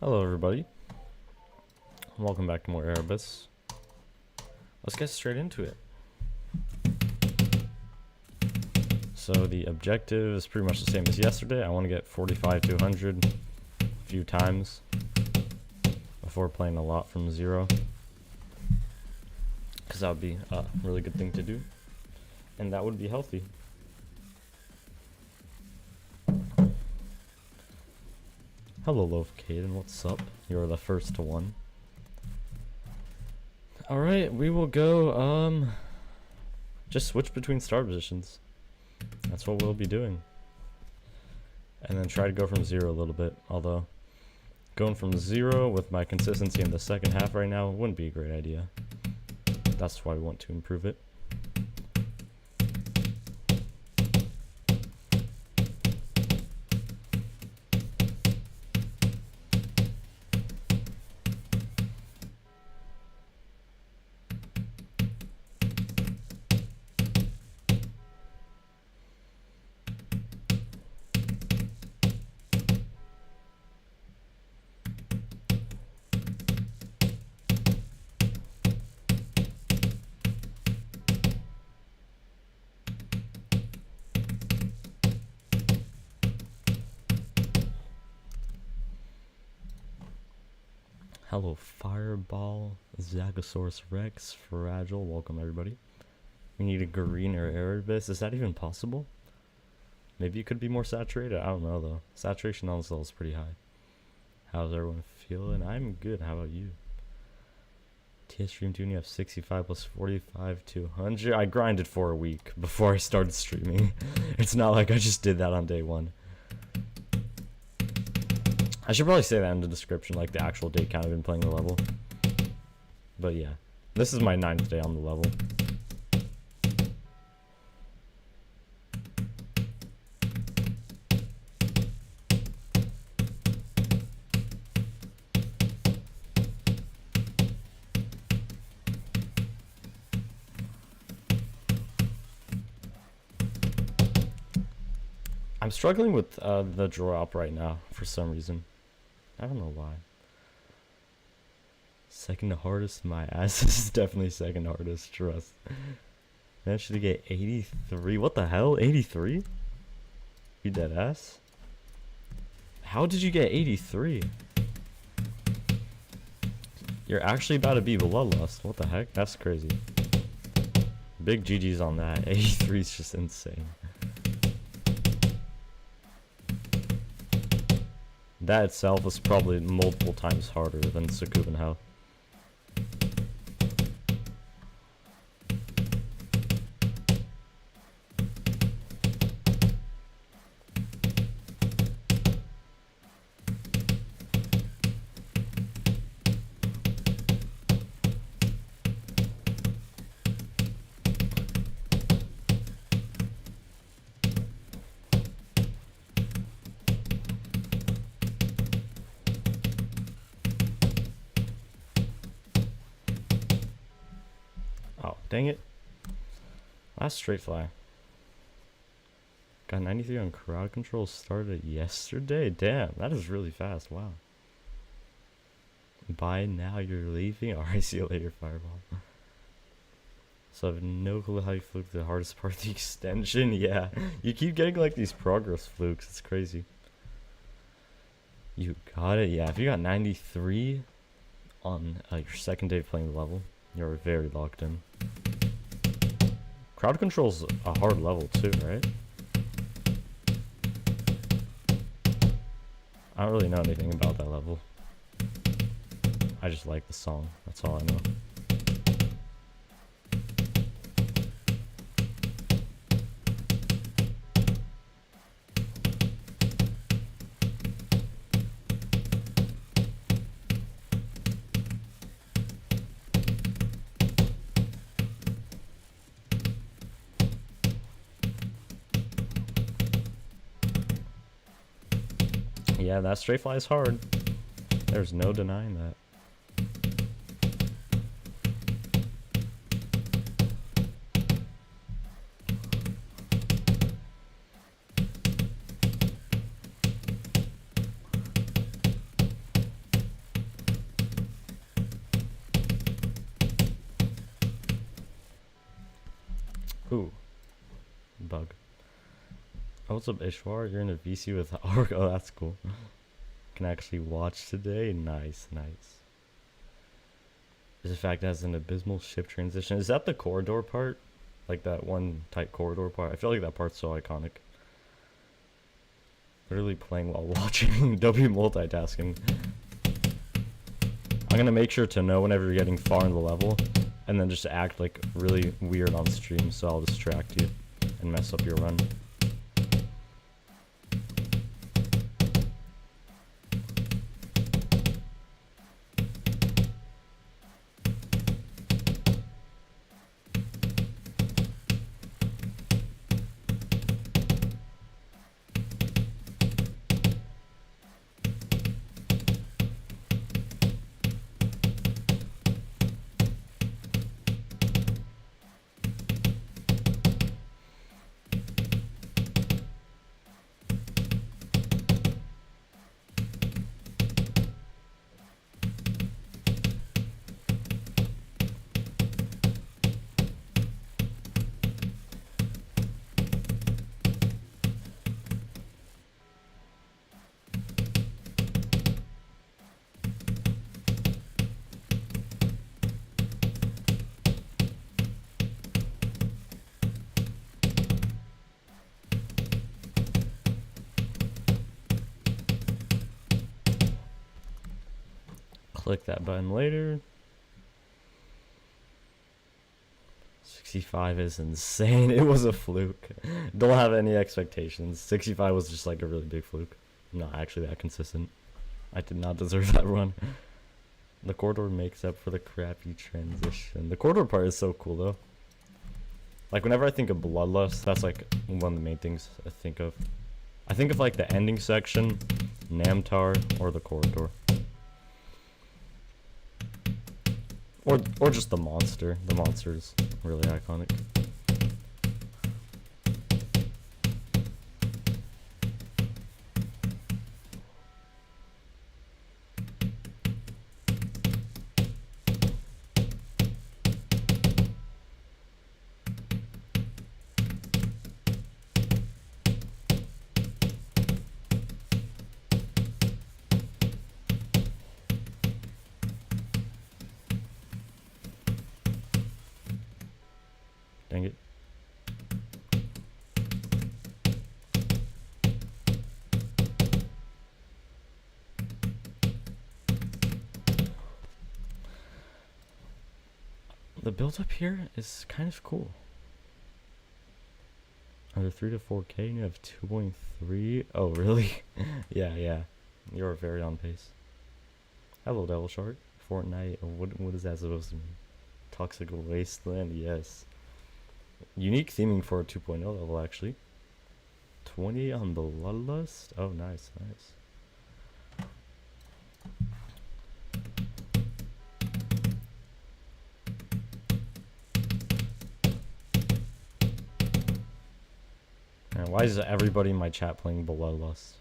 Hello everybody, welcome back to more Erebus. Let's get straight into it. So the objective is pretty much the same as yesterday. I want to get 45 to 100 a few times before playing a lot from zero, because that would be a really good thing to do, and that would be healthy. Hello Loaf Caden, what's up? You're the first to one. Alright, we will go, just switch between star positions. That's what we'll be doing. And then try to go from zero a little bit, although going from zero with my consistency in the second half right now wouldn't be a great idea. That's why we want to improve it. Hello Fireball, Zagosaurus Rex, Fragile, welcome everybody. We need a green or Erebus. Is that even possible? Maybe it could be more saturated, I don't know though. Saturation on this level is pretty high. How's everyone feeling? I'm good, how about you? TS stream tuning, you have 65 plus 45 to 100. I grinded for a week before I started streaming. It's not like I just did that on day one. I should probably say that in the description, like the actual day count I've been playing the level. But yeah, this is my 9th day on the level. I'm struggling with the drop right now for some reason. I don't know why. Second hardest, my ass. This is definitely second hardest, trust. Managed to get 83. What the hell? 83? You dead ass? How did you get 83? You're actually about to be bloodlust. What the heck? That's crazy. Big GG's on that. 83 is just insane. That itself was probably multiple times harder than Sukubenhau. Dang it. Last straight fly. Got 93 on crowd control, started yesterday? Damn, that is really fast, wow. Bye now, you're leaving? Alright, see you later, Fireball. So I have no clue how you fluked the hardest part of the extension. Yeah, you keep getting like these progress flukes, it's crazy. You got it, yeah. If you got 93 on your second day of playing the level, you're very locked in. Crowd control's a hard level too, right? I don't really know anything about that level. I just like the song, that's all I know. Yeah, that straight fly is hard. There's no denying that. Ooh, bug. Oh, what's up, Ishwar? You're in a VC with Ark. Oh, that's cool. Can actually watch today. Nice, nice. This fact has an abysmal ship transition. Is that the corridor part? Like that one tight corridor part? I feel like that part's so iconic. Literally playing while watching. W multitasking. I'm gonna make sure to know whenever you're getting far in the level, and then just act like really weird on stream, so I'll distract you and mess up your run. Click that button later. 65 is insane. It was a fluke. Don't have any expectations. 65 was just like a really big fluke. Not actually that consistent. I did not deserve that run. The corridor makes up for the crappy transition. The corridor part is so cool though. Like whenever I think of Bloodlust, that's like one of the main things I think of. I think of like the ending section, Namtar, or the corridor. Or just the monster. The monster is really iconic. Dang it. The build up here is kind of cool. Under 3 to 4K and you have 2.3. Oh, really? yeah. You're very on pace. Hello, Devil Shark. Fortnite. What is that supposed to mean? Toxic Wasteland, yes. Unique theming for a 2.0 level, actually. 20 on Bloodlust. Oh, nice. And why is everybody in my chat playing Bloodlust?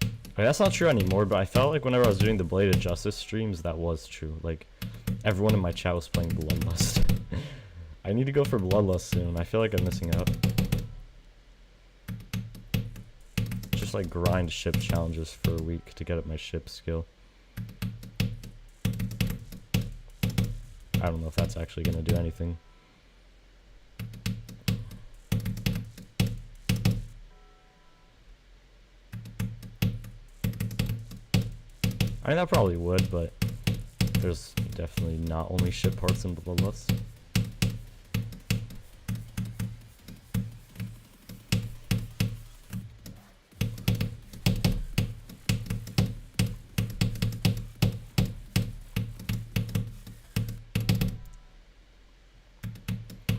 Okay, that's not true anymore, but I felt like whenever I was doing the Blade of Justice streams, that was true. Like, everyone in my chat was playing Bloodlust. I need to go for Bloodlust soon. I feel like I'm missing out. Just like grind ship challenges for a week to get up my ship skill. I don't know if that's actually going to do anything. I mean, that probably would, but there's definitely not only ship parts in Bloodlust.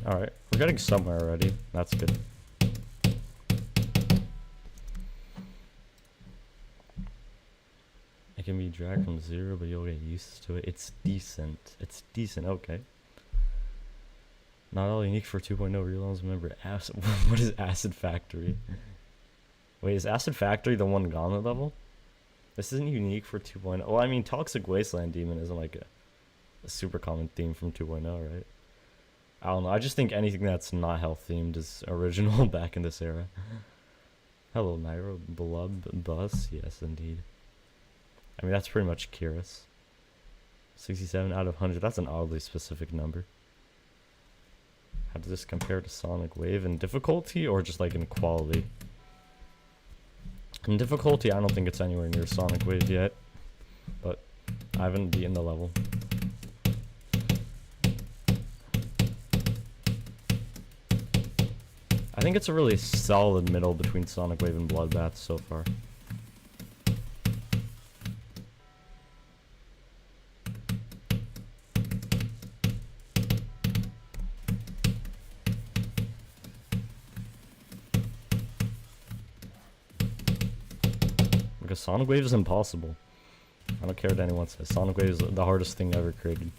Alright, we're getting somewhere already. That's good. It can be dragged from 0, but you'll get used to it. It's decent. It's decent, okay. Not all unique for 2.0 realize. Remember, what is Acid Factory? Wait, is Acid Factory the one gauntlet level? This isn't unique for 2.0. Well, I mean, Toxic Wasteland Demon isn't like a super common theme from 2.0, right? I don't know. I just think anything that's not health themed is original back in this era. Hello, Nairo. Blub Bus. Yes, indeed. I mean, that's pretty much Kyrus. 67 out of 100. That's an oddly specific number. How does this compare to Sonic Wave in difficulty or just like in quality? In difficulty, I don't think it's anywhere near Sonic Wave yet, but I haven't beaten the level. I think it's a really solid middle between Sonic Wave and Bloodbath so far. Because Sonic Wave is impossible. I don't care what anyone says. Sonic Wave is the hardest thing ever created.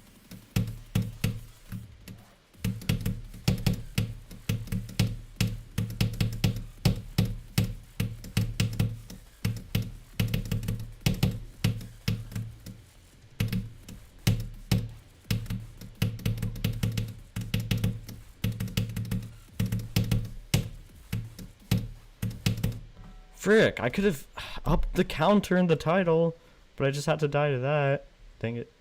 Frick, I could have upped the counter in the title, but I just had to die to that. Dang it.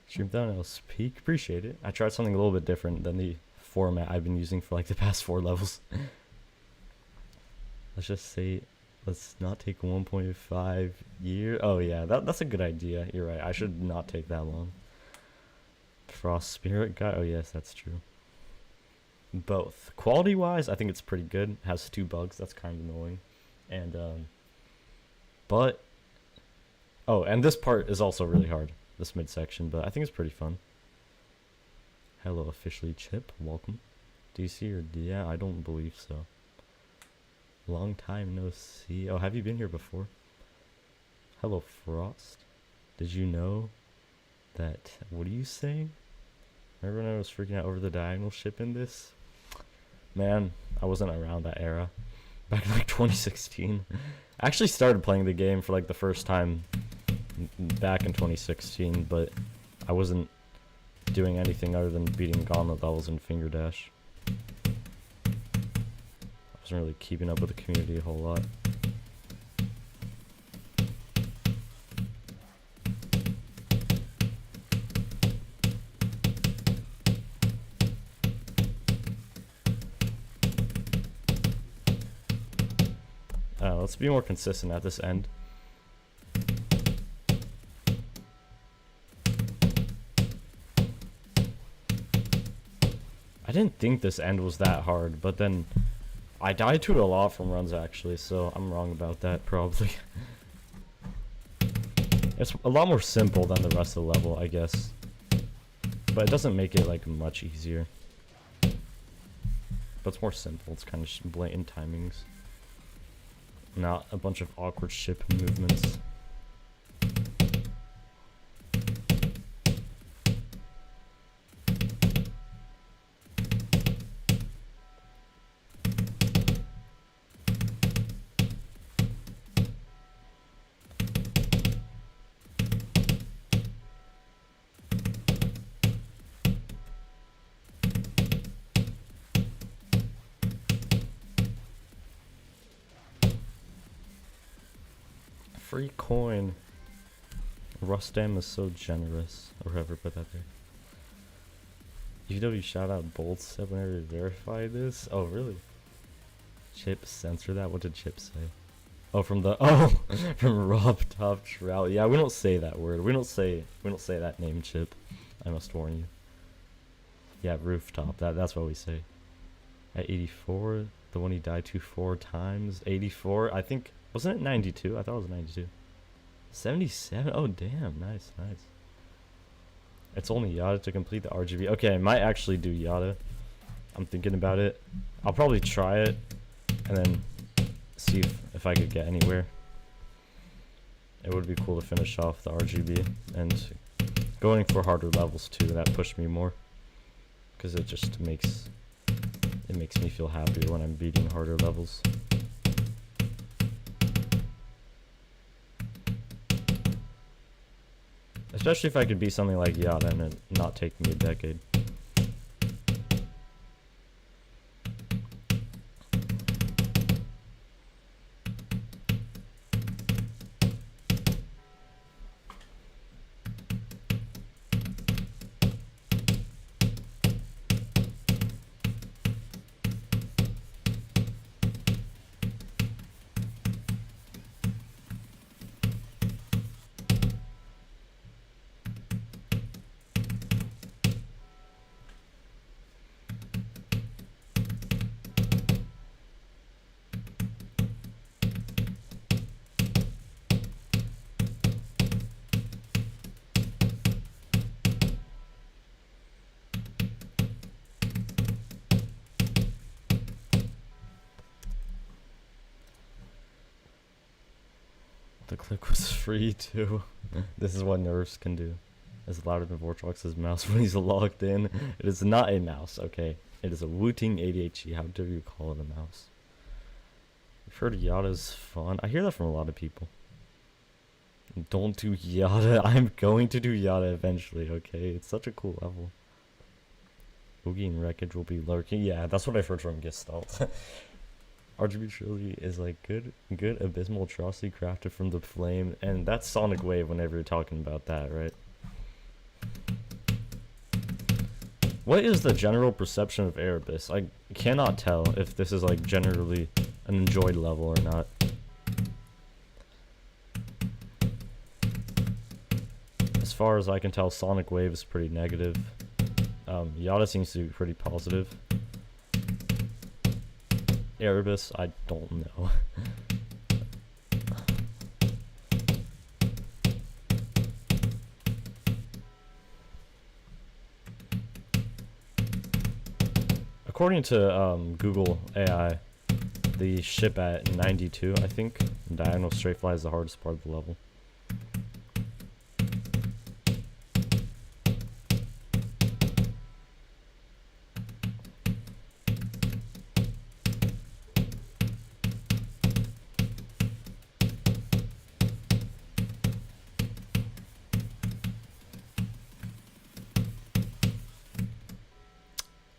Stream thumbnails peak. Appreciate it. I tried something a little bit different than the format I've been using for like the past 4 levels. Let's just say, let's not take 1.5 years. Oh yeah, that's a good idea. You're right. I should not take that long. Frost Spirit guy. Oh yes, that's true. Both. Quality wise, I think it's pretty good. It has 2 bugs. That's kind of annoying. And but oh, and this part is also really hard, this midsection, but I think it's pretty fun. Hello, officially Chip. Welcome. DC or yeah, I don't believe so. Long time no see. Oh, have you been here before? Hello, Frost. Did you know that? What are you saying? Remember when I was freaking out over the diagonal ship in this? Man, I wasn't around that era. Back in like 2016. I actually started playing the game for like the first time back in 2016, but I wasn't doing anything other than beating gauntlet levels and finger dash. I wasn't really keeping up with the community a whole lot. Let's be more consistent at this end. I didn't think this end was that hard, but then I died to it a lot from runs actually, so I'm wrong about that probably. It's a lot more simple than the rest of the level, I guess. But it doesn't make it like much easier. But it's more simple, it's kind of blatant timings. Not a bunch of awkward ship movements. Free coin. Rustam is so generous. Or whoever put that there. UW shout out Bold said whenever you verify this. Oh really? Chip censor that? What did Chip say? Oh from the from Rob Top Trout. Yeah, we don't say that word. We don't say that name, Chip. I must warn you. Yeah, rooftop. That's what we say. At 84, the one he died to 4 times. 84, I think. Wasn't it 92? I thought it was 92. 77? Oh, damn. Nice, nice. It's only Yada to complete the RGB. Okay, I might actually do Yada. I'm thinking about it. I'll probably try it and then see if I could get anywhere. It would be cool to finish off the RGB and going for harder levels too. That pushed me more because it just makes me feel happier when I'm beating harder levels. Especially if I could be something like Yada and it not take me a decade. The click was free too. This is what nerves can do. As louder than Vortrox's mouse when he's logged in. It is not a mouse, okay? It is a Wooting ADHD. How dare you call it a mouse? I've heard Yada's fun. I hear that from a lot of people. Don't do Yada. I'm going to do Yada eventually, okay? It's such a cool level. Boogie and Wreckage will be lurking. Yeah, that's what I've heard from Gestalt. RGB Trilogy is like good abysmal atrocity crafted from the flame, and that's Sonic Wave whenever you're talking about that, right? What is the general perception of Erebus? I cannot tell if this is like generally an enjoyed level or not. As far as I can tell, Sonic Wave is pretty negative. Yada seems to be pretty positive. Erebus, I don't know. According to Google AI, the ship at 92, I think, diagonal straight fly is the hardest part of the level.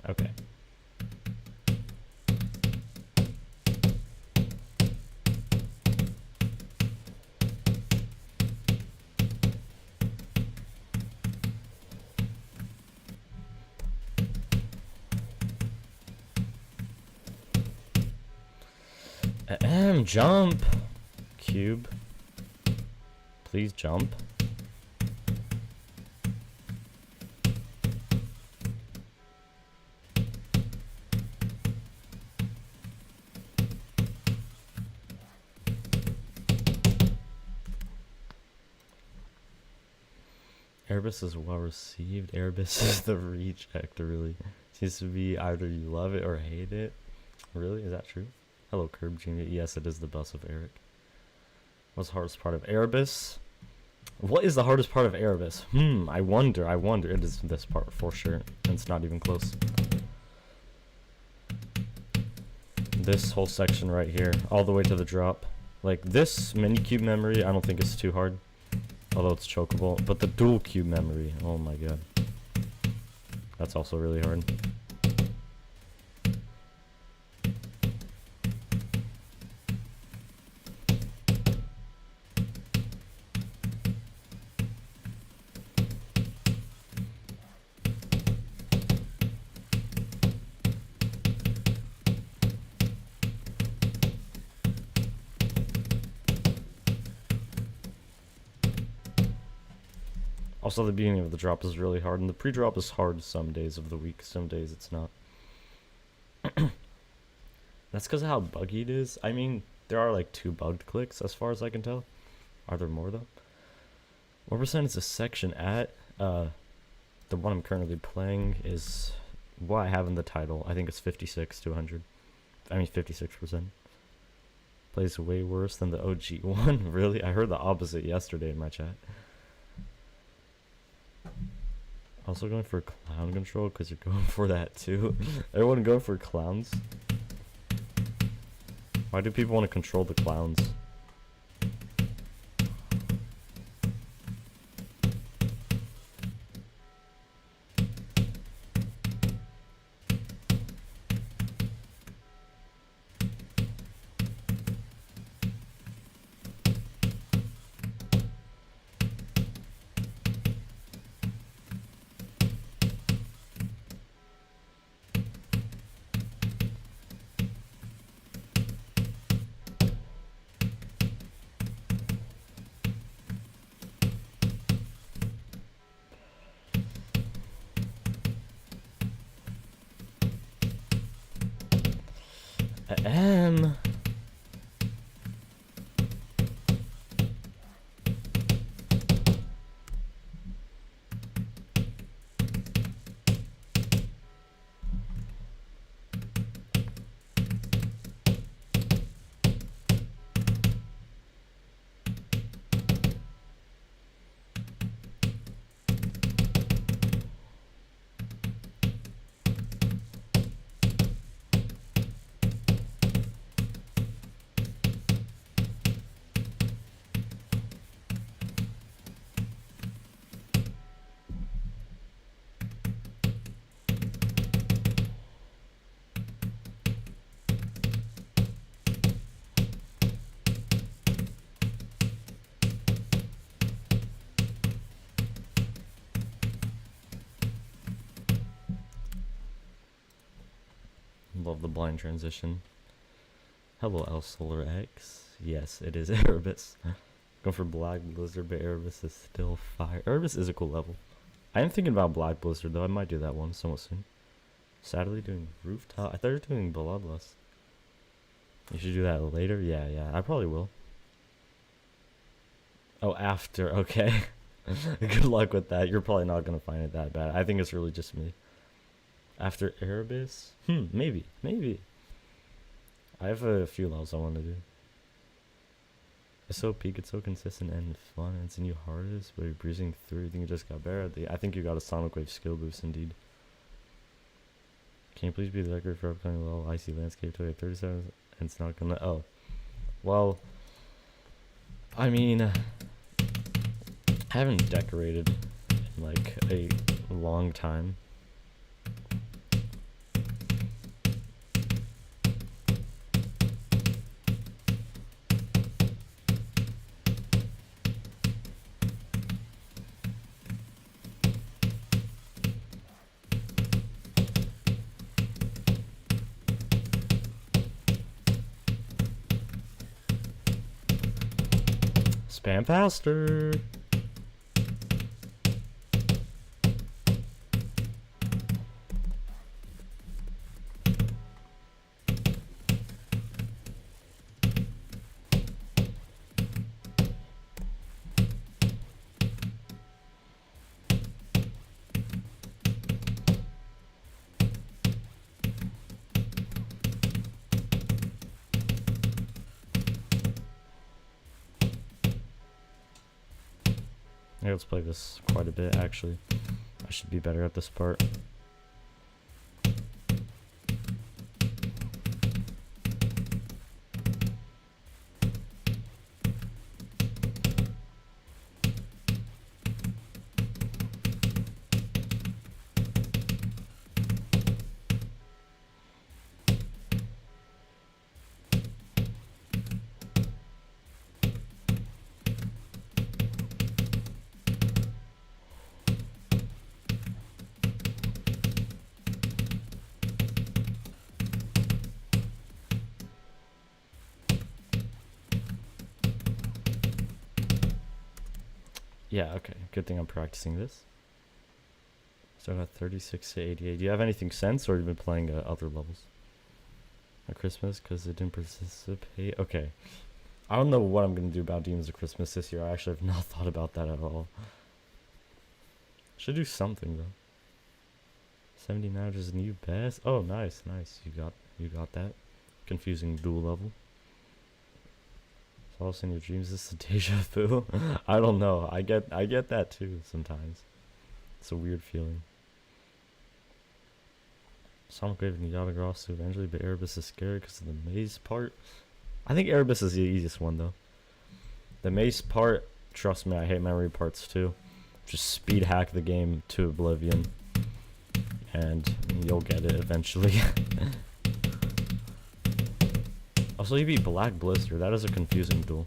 Okay. Jump! Cube. Please jump. Erebus is well received. Erebus is the reject, really. Seems to be either you love it or hate it. Really? Is that true? Hello, Curb Junior. Yes, it is the bus of Eric. What's the hardest part of Erebus? What is the hardest part of Erebus? I wonder. It is this part for sure. And it's not even close. This whole section right here, all the way to the drop. Like, this mini cube memory, I don't think it's too hard. Although it's chokeable. But the dual cube memory, oh my god. That's also really hard. Also, the beginning of the drop is really hard, and the pre-drop is hard some days of the week, some days it's not. That's because of how buggy it is. I mean, there are like 2 bugged clicks as far as I can tell. Are there more though? What percent is this section at? The one I'm currently playing is what I have in the title. I think it's 56 to 100. I mean 56%. Plays way worse than the OG one. Really? I heard the opposite yesterday in my chat. Also going for clown control because you're going for that too. Everyone going for clowns? Why do people want to control the clowns? M. Love the blind transition. Hello, L Solar X. Yes, it is Erebus. Go for Black Blizzard, but Erebus is still fire. Erebus is a cool level. I am thinking about Black Blizzard, though. I might do that one somewhat soon. Sadly, doing Rooftop. I thought you were doing Bloodlust. You should do that later? Yeah, I probably will. Oh, after. Okay. Good luck with that. You're probably not going to find it that bad. I think it's really just me. After Erebus? Maybe. I have a few levels I want to do. It's so peak, it's so consistent and fun. It's a new hardest, but you're breezing through. You think it just got better? I think you got a Sonic Wave skill boost indeed. Can you please be the record for upcoming level? Icy Landscape to 37 and it's not gonna. Oh. Well. I mean. I haven't decorated in like a long time. Spam faster. Yeah, let's play this quite a bit, actually. I should be better at this part. Yeah, okay. Good thing I'm practicing this. So I got 36 to 88. Do you have anything since, or have you been playing other levels? At Christmas, because it didn't participate? Okay. I don't know what I'm going to do about Demons of Christmas this year. I actually have not thought about that at all. Should do something, though. 79 is new best. Oh, nice. You got that. Confusing dual level. Also in your dreams, is this a deja vu? I don't know. I get that too sometimes. It's a weird feeling. Sonic Wave and Yada Gross eventually, but Erebus is scary because of the maze part. I think Erebus is the easiest one though. The maze part, trust me, I hate memory parts too. Just speed hack the game to oblivion, and you'll get it eventually. Also, you beat Black Blizzard. That is a confusing duel.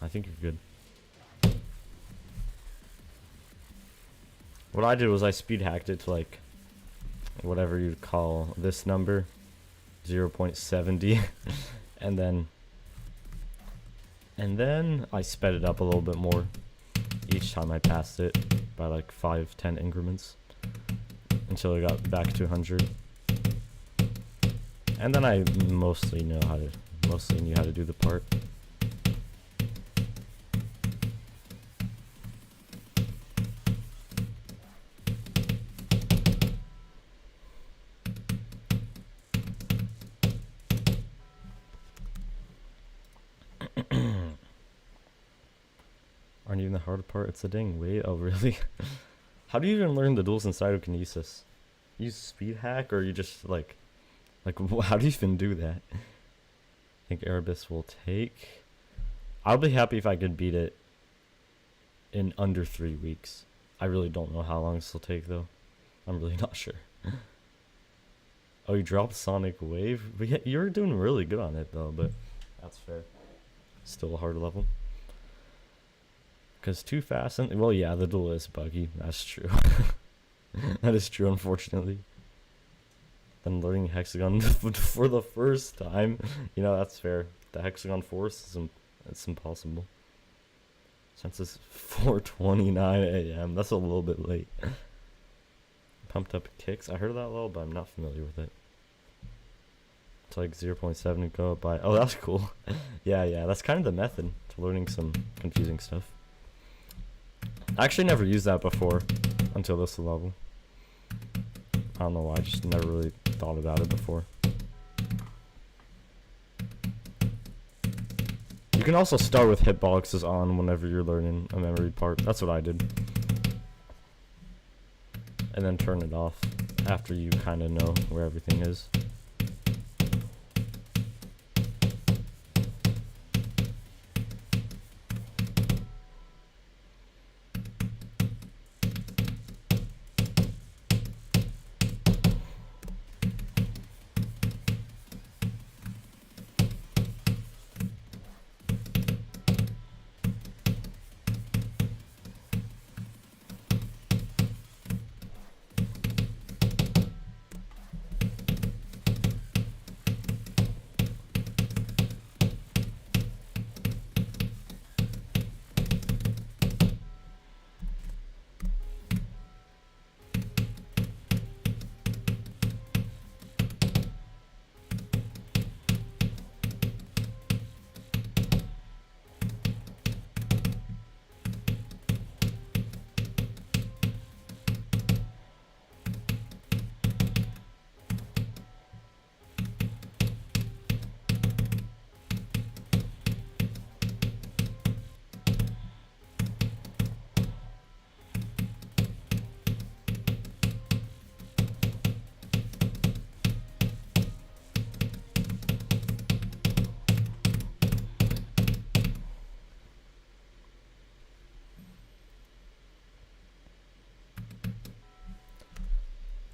I think you're good. What I did was I speed hacked it to like whatever you'd call this number, 0.70, and then I sped it up a little bit more each time I passed it by like 5-10 increments until I got back to 100. And then I mostly knew how to do the part. Aren't even the hard part, it's the dang weight. Oh really? How do you even learn the duels in cytokinesis? You use speed hack, or you just like how do you even do that? I think Erebus will take. I'll be happy if I could beat it in under 3 weeks. I really don't know how long this will take though. I'm really not sure. Oh, you dropped Sonic Wave? You're doing really good on it though, but that's fair. Still a hard level. Because too fast and well, yeah, the duel is buggy. That's true. That is true, unfortunately. Then learning hexagon for the first time, you know, that's fair. The hexagon force it's impossible. Since it's 4:29 a.m., that's a little bit late. Pumped up kicks. I heard of that level, but I'm not familiar with it. It's like 0.7 to go up by. Oh, that's cool. Yeah, that's kind of the method to learning some confusing stuff. I actually never used that before until this level. I don't know why, I just never really thought about it before. You can also start with hitboxes on whenever you're learning a memory part. That's what I did. And then turn it off after you kind of know where everything is.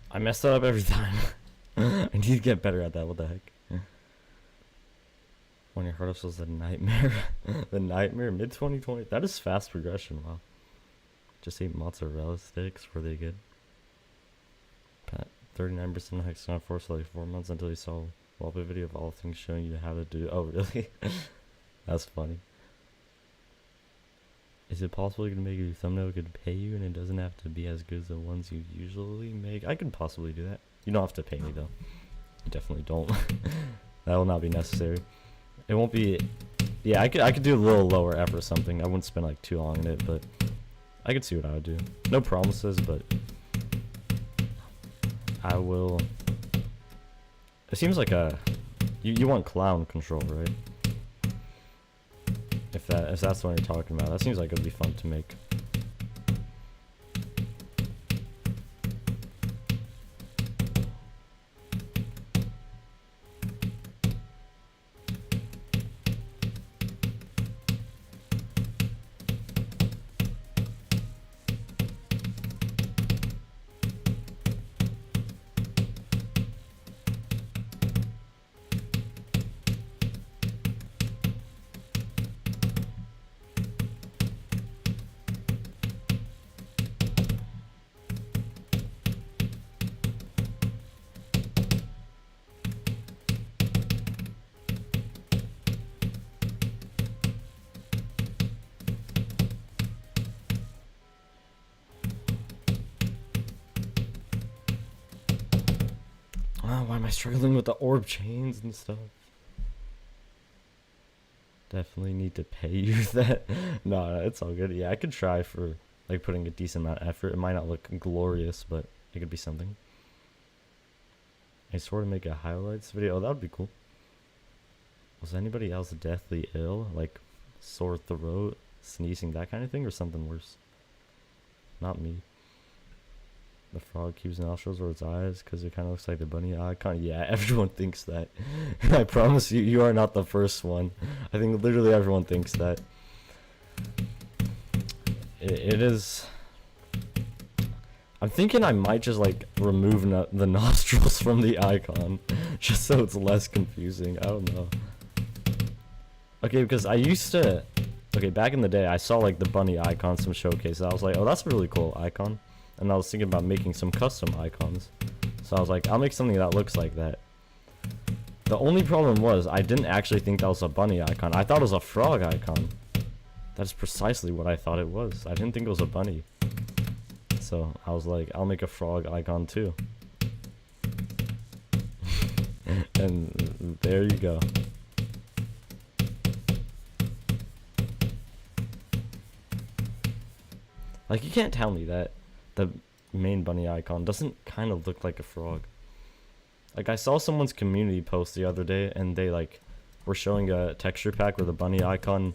I mess that up every time. I need to get better at that. What the heck? When your hardest was the nightmare. The nightmare mid 2020. That is fast progression. Wow. Just ate mozzarella sticks. Were they good? 39% hexagon force for like 4 months until you saw a wallpaper video of all things showing you how to do. Oh really? That's funny. Is it possible you can make your thumbnail could pay you and it doesn't have to be as good as the ones you usually make? I could possibly do that. You don't have to pay me though. You definitely don't. That will not be necessary. It won't be. Yeah, I could do a little lower effort or something. I wouldn't spend like too long in it, but I could see what I would do. No promises, but I will. It seems like you want clown control, right? If that's what you're talking about, that seems like it'd be fun to make. why am I struggling with the orb chains and stuff? Definitely need to pay you that. No, it's all good. Yeah, I could try for like putting a decent amount of effort. It might not look glorious, but it could be something. I sort of make a highlights video. Oh, that would be cool. Was anybody else deathly ill? Like sore throat, sneezing, that kind of thing, or something worse? Not me. The frog keeps nostrils or its eyes because it kind of looks like the bunny icon. Yeah, everyone thinks that. I promise you, you are not the first one. I think literally everyone thinks that. It is... I'm thinking I might just like remove the nostrils from the icon just so it's less confusing. I don't know. Okay, because I used to... Okay, back in the day, I saw like the bunny icon, some showcases. I was like, oh, that's a really cool icon. And I was thinking about making some custom icons. So I was like, I'll make something that looks like that. The only problem was, I didn't actually think that was a bunny icon. I thought it was a frog icon. That's precisely what I thought it was. I didn't think it was a bunny. So I was like, I'll make a frog icon too. And there you go. Like, you can't tell me that the main bunny icon doesn't kind of look like a frog. Like, I saw someone's community post the other day, and they, like, were showing a texture pack where the bunny icon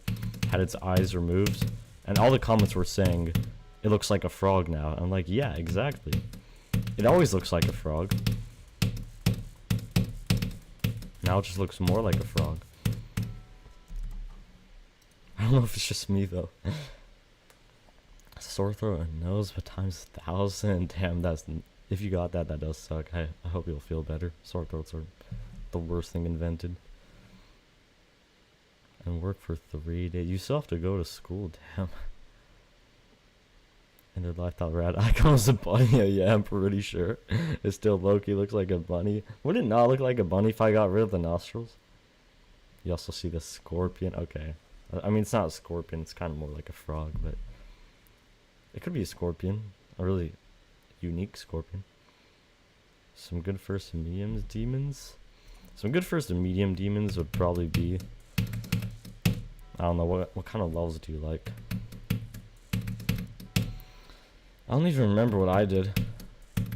had its eyes removed, and all the comments were saying, it looks like a frog now. I'm like, yeah, exactly. It always looks like a frog. Now it just looks more like a frog. I don't know if it's just me, though. Sore throat and nose, but times 1,000. Damn, that's... If you got that, that does suck. I hope you'll feel better. Sore throats are the worst thing invented. And work for 3 days. You still have to go to school, damn. And their life thought rat icon was a bunny. Yeah, I'm pretty sure. It still low-key looks like a bunny. Would it not look like a bunny if I got rid of the nostrils? You also see the scorpion. Okay. I mean, it's not a scorpion. It's kind of more like a frog, but... It could be a scorpion. A really unique scorpion. Some good first and medium demons. Some good first and medium demons would probably be... I don't know, what kind of levels do you like? I don't even remember what I did.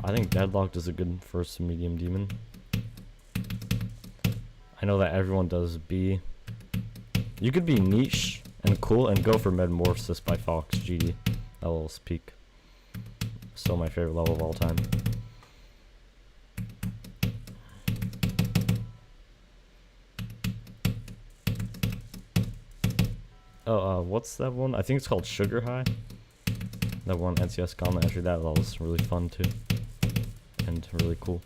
I think Deadlocked is a good first and medium demon. I know that everyone does B. You could be niche and cool and go for Metamorphosis by Fox GD. That level's peak. Still my favorite level of all time. Oh, what's that one? I think it's called Sugar High. That one NCS comment entry, that was really fun too. And really cool.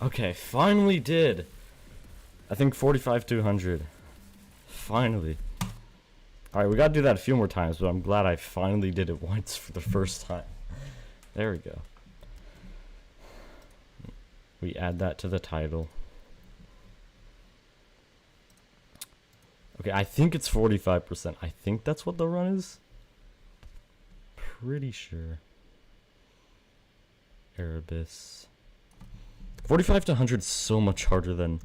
Okay, finally did. I think 45-200. Finally. Alright, we gotta do that a few more times, but I'm glad I finally did it once for the first time. There we go. We add that to the title. Okay, I think it's 45%. I think that's what the run is. Pretty sure. Erebus. 45 to 100 is so much harder than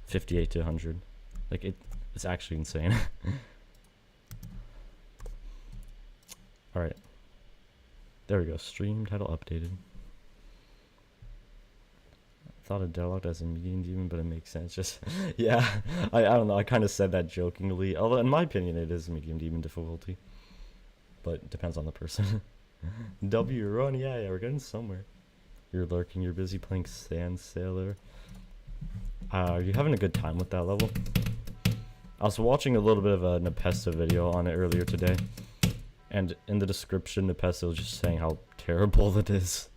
58 to 100. Like, it's actually insane. Alright. There we go. Stream title updated. I thought of Deadlocked as a medium demon, but it makes sense. Just, yeah. I don't know. I kind of said that jokingly. Although, in my opinion, it is medium demon difficulty. But it depends on the person. W run. Yeah, we're getting somewhere. You're lurking, you're busy playing Sand Sailor. Are you having a good time with that level? I was watching a little bit of a Nepesta video on it earlier today. And in the description, Nepesta was just saying how terrible it is.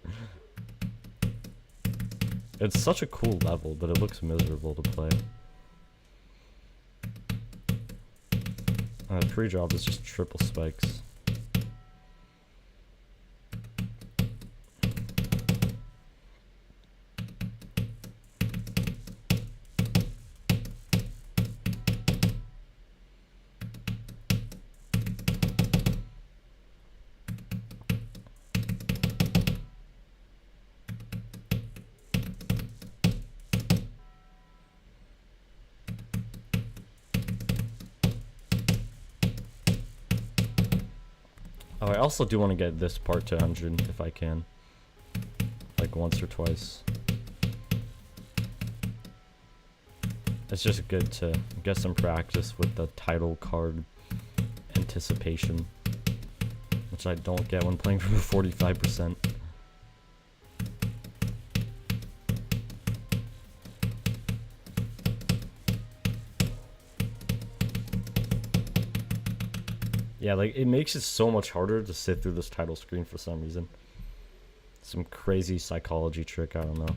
It's such a cool level, but it looks miserable to play. Pre-drop is just triple spikes. Oh, I also do want to get this part to 100 if I can. Like once or twice. It's just good to get some practice with the title card anticipation, which I don't get when playing from 45%. Yeah, like, it makes it so much harder to sit through this title screen for some reason. Some crazy psychology trick, I don't know.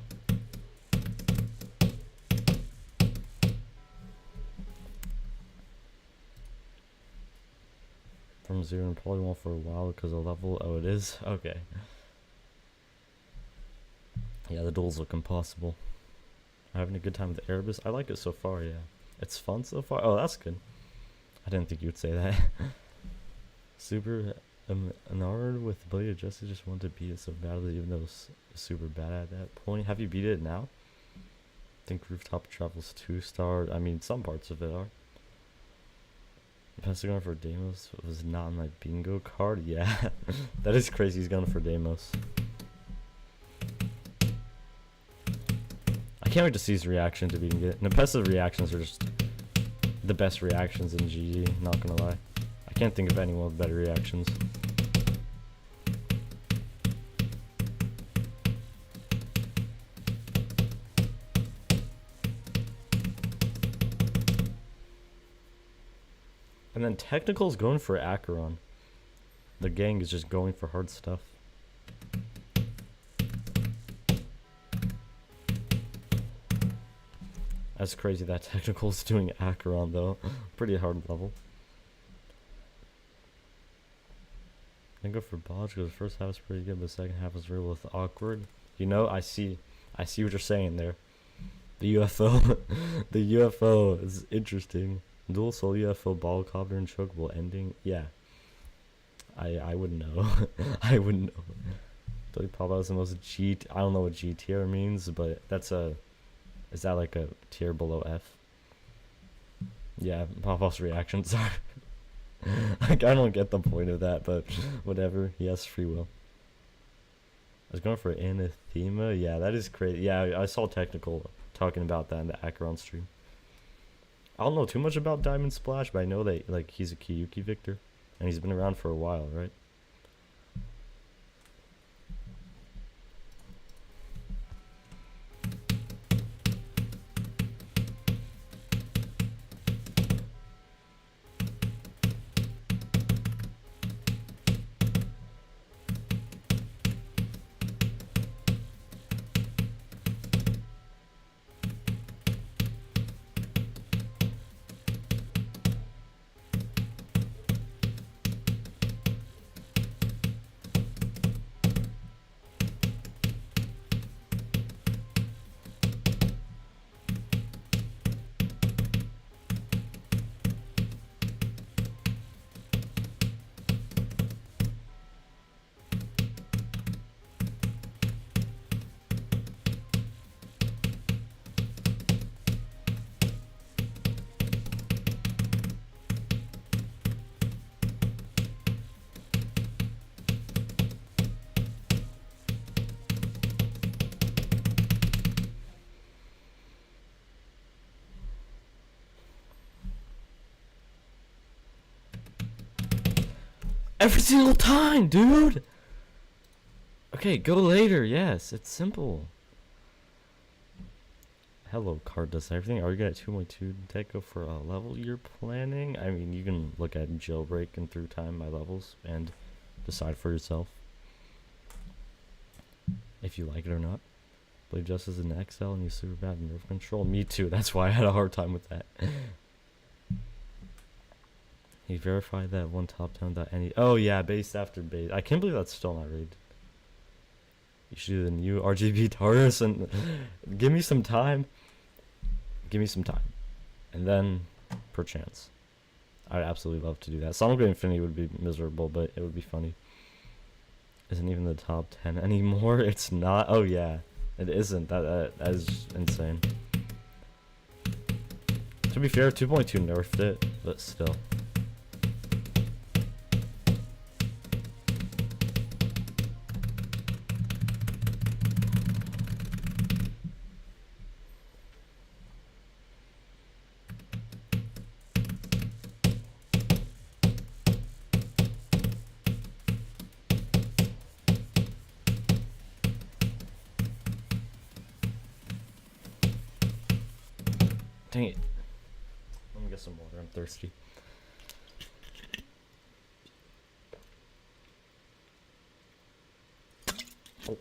From 0 and probably won't for a while because of level. Oh, it is? Okay. Yeah, the duels look impossible. I'm having a good time with Erebus. I like it so far, yeah. It's fun so far. Oh, that's good. I didn't think you would say that. Super enamored with ability to just want to beat it so badly, even though it's super bad at that point. Have you beat it now? I think Rooftop Travel's 2-star. I mean, some parts of it are. Pentagon for Deimos was not on my bingo card. Yeah, that is crazy. He's going for Deimos. I can't wait to see his reaction to beating it. Nepessa's reactions are just the best reactions in GG, not gonna lie. I can't think of anyone with better reactions. And then Technical's going for Acheron. The gang is just going for hard stuff. That's crazy that Technical's doing Acheron though. Pretty hard level. I go for Bodge because the first half was pretty good, but the second half was real with awkward. You know, I see what you're saying there. The UFO, the UFO is interesting. Dual Soul UFO Ball Copter and Chokeable ending. Yeah, I wouldn't know. I wouldn't know. Don't pop out the most G. I don't know what G tier means, but that's a. Is that like a tier below F? Yeah, Pop-Off's reactions are. Like, I don't get the point of that, but whatever. He has free will. I was going for Anathema. Yeah, that is crazy. Yeah, I saw Technical talking about that in the Acheron stream. I don't know too much about Diamond Splash, but I know that like he's a Kiyuki Victor, and he's been around for a while, right? Every single time, dude! Okay, go later. Yes, it's simple. Hello, card does everything. Are you gonna 2.2 tech go for a level you're planning? I mean, you can look at jailbreak and through time my levels and decide for yourself if you like it or not. Play Justice in XL and use super bad nerve control. Me too. That's why I had a hard time with that. He verified that one top down dot any. Oh yeah, based after base. I can't believe that's still not rigged. You should do the new RGB Taurus and give me some time. Give me some time, and then perchance, I'd absolutely love to do that. Sonic Infinity would be miserable, but it would be funny. Isn't even the top 10 anymore. It's not. Oh yeah, it isn't. That is insane. To be fair, 2.2 nerfed it, but still. Dang it. Let me get some water. I'm thirsty. Oh.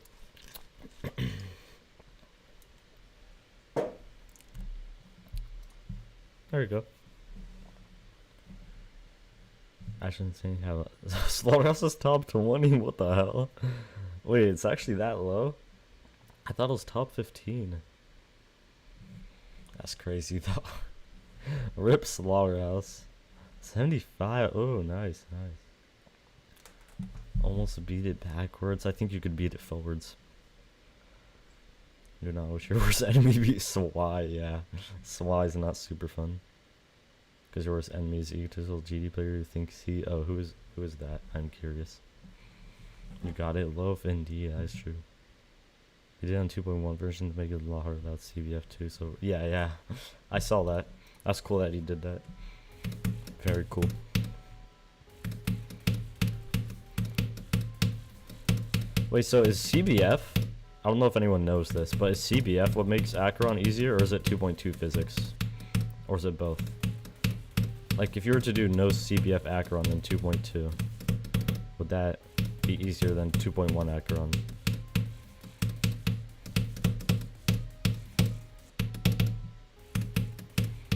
There you go. I shouldn't say how Slaughterhouse is top 20. What the hell? Wait, it's actually that low? I thought it was top 15. That's crazy though. Rip Slaughterhouse. 75. Oh, nice, nice. Almost beat it backwards. I think you could beat it forwards. Do not wish your worst enemy be Swai. Yeah, Swai is not super fun. Because your worst enemy is egotistical GD player who thinks he. Oh, who is that? I'm curious. You got it. Loaf indeed. That is true. He did on 2.1 version to make it a lot harder without CBF too. So yeah, I saw that. That's cool that he did that. Very cool. Wait, so is CBF? I don't know if anyone knows this, but is CBF what makes Acheron easier, or is it 2.2 physics, or is it both? Like, if you were to do no CBF Acheron in 2.2, would that be easier than 2.1 Acheron?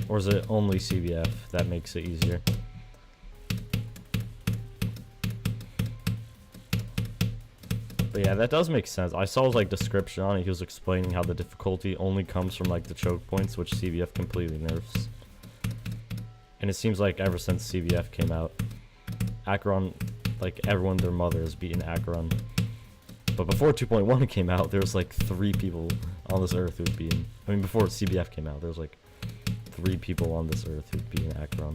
Or is it only CBF that makes it easier? But yeah, that does make sense. I saw his like description on it. He was explaining how the difficulty only comes from like the choke points, which CBF completely nerfs. And it seems like ever since CBF came out, Acheron, like everyone, their mother has beaten Acheron. But before 2.1 came out, there was like 3 people on this earth who'd beaten. I mean, before CBF came out, there was like 3 people on this earth who'd beaten Acheron.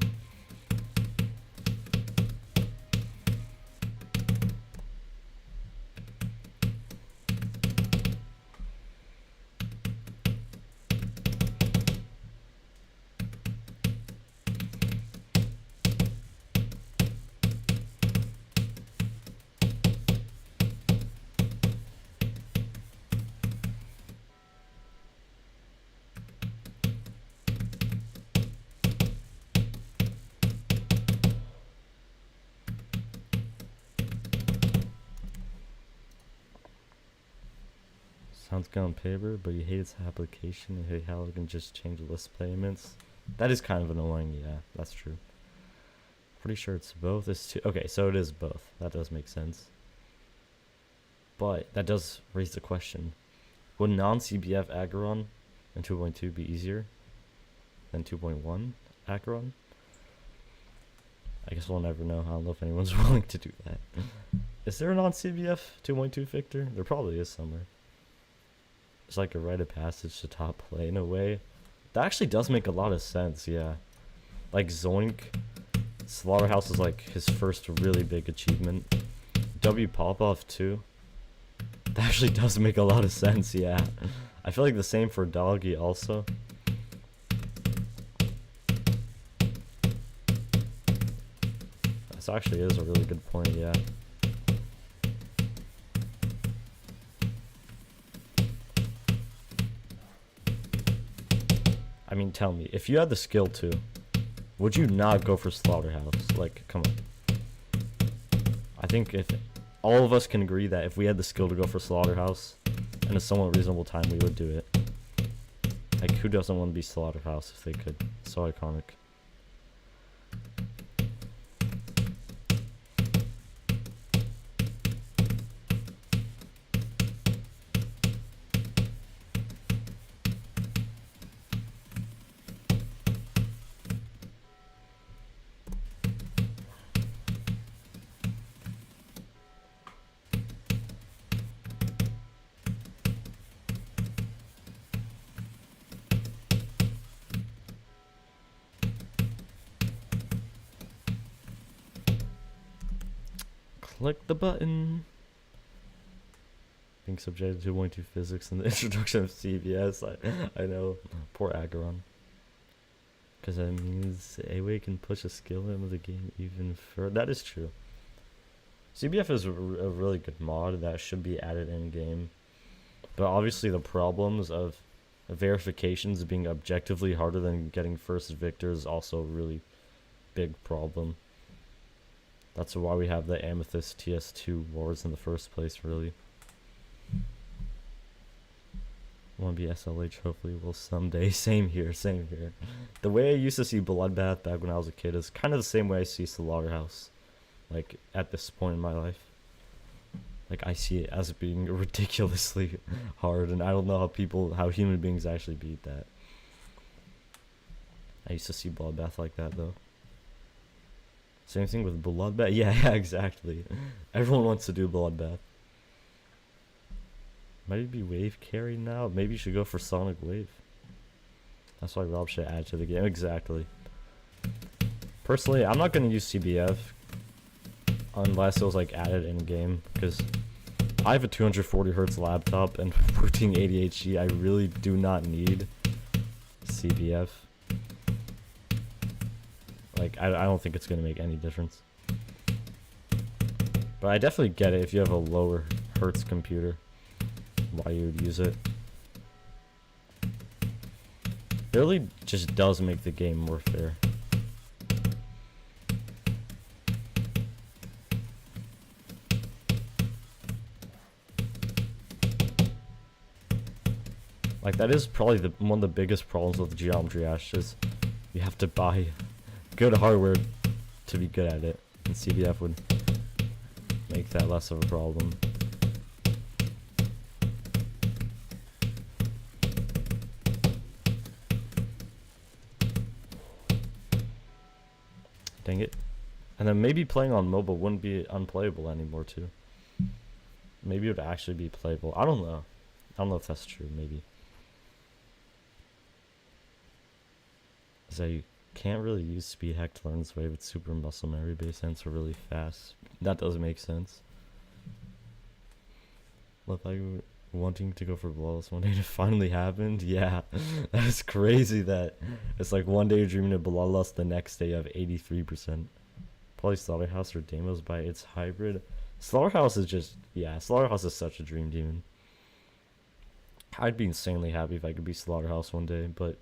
Sounds good on paper, but you hate its application. You hate how it can just change list payments. That is kind of annoying. Yeah, that's true. Pretty sure it's both. Okay, so it is both. That does make sense. But that does raise the question: would non-CBF Acheron in 2.2 be easier than 2.1 Acheron? I guess we'll never know. I don't know if anyone's willing to do that. Is there a non-CBF 2.2 Victor? There probably is somewhere. It's like a rite of passage to top play in a way. That actually does make a lot of sense, yeah. Like Zoink, Slaughterhouse is like his first really big achievement. W Popoff too. That actually does make a lot of sense, yeah. I feel like the same for Doggy also. This actually is a really good point, yeah. I mean, tell me, if you had the skill to, would you not go for Slaughterhouse? Like, come on. I think if all of us can agree that if we had the skill to go for Slaughterhouse, in a somewhat reasonable time, we would do it. Like, who doesn't want to be Slaughterhouse if they could? So iconic. Click the button. Being subjected to 1-2 physics and the introduction of CBS. I know. Poor Acheron. Because that means A-Way can push a skill into the game even further. That is true. CBF is a really good mod that should be added in game. But obviously the problems of verifications being objectively harder than getting first victor is also a really big problem. That's why we have the Amethyst TS2 wars in the first place, really. Want to be SLH, hopefully will someday. Same here, same here. The way I used to see Bloodbath back when I was a kid is kind of the same way I see Slaughterhouse. Like, at this point in my life. Like, I see it as being ridiculously hard, and I don't know how human beings actually beat that. I used to see Bloodbath like that, though. Same thing with Bloodbath. Yeah, exactly. Everyone wants to do Bloodbath. Might it be Wave carry now? Maybe you should go for Sonic Wave. That's why Rob should add to the game. Exactly. Personally, I'm not going to use CBF unless it was like added in game, because I have a 240 hertz laptop and routine ADHD. I really do not need CBF. Like, I don't think it's going to make any difference. But I definitely get it if you have a lower hertz computer, why you would use it. It really just does make the game more fair. Like, that is probably one of the biggest problems with Geometry Dash is you have to buy good hardware to be good at it, and CBF would make that less of a problem. Dang it. And then maybe playing on mobile wouldn't be unplayable anymore too. Maybe it would actually be playable. I don't know. I don't know if that's true, maybe. So you can't really use speed hack to learn this way with super muscle memory base sense are really fast. That doesn't make sense. Look like wanting to go for Bloodlust one day and it finally happened. Yeah, that is crazy that it's like one day you're dreaming of Bloodlust, the next day you have 83%. Probably Slaughterhouse or Deimos by its hybrid. Slaughterhouse is just, yeah, Slaughterhouse is such a dream demon. I'd be insanely happy if I could be Slaughterhouse one day, but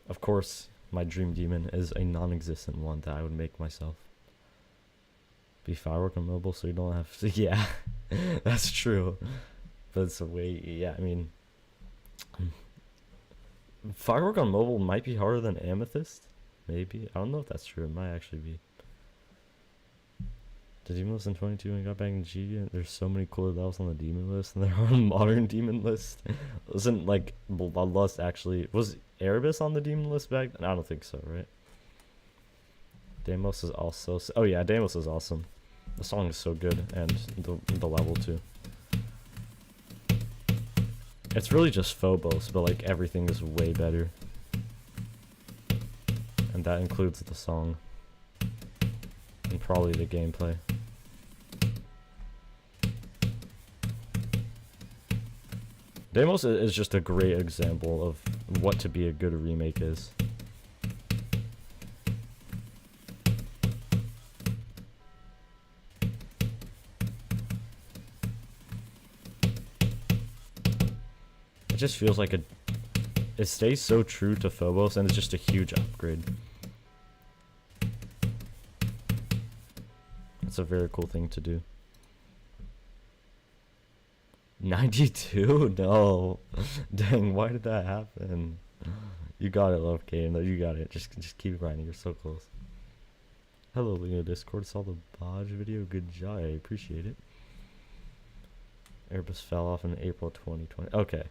of course my dream demon is a non-existent one that I would make myself. Be Firework on mobile so you don't have to, yeah, that's true. But it's a way, yeah, I mean, Firework on mobile might be harder than Amethyst, maybe. I don't know if that's true, it might actually be. The demon list in 22 and got back in G, there's so many cooler levels on the demon list than there are on modern demon list. Wasn't like Bloodlust actually, was Erebus on the demon list back then? I don't think so, right? Deimos is also, oh yeah, Deimos is awesome. The song is so good, and the level too. It's really just Phobos, but like everything is way better. And that includes the song. And probably the gameplay. Deimos is just a great example of what to be a good remake is. It just feels like it stays so true to Phobos, and it's just a huge upgrade. It's a very cool thing to do. 92? No. Dang, why did that happen? You got it, Love Game. No, you got it. Just keep grinding. You're so close. Hello, Leo Discord. Saw the Bodge video. Good job. I appreciate it. Erebus fell off in April 2020. Okay.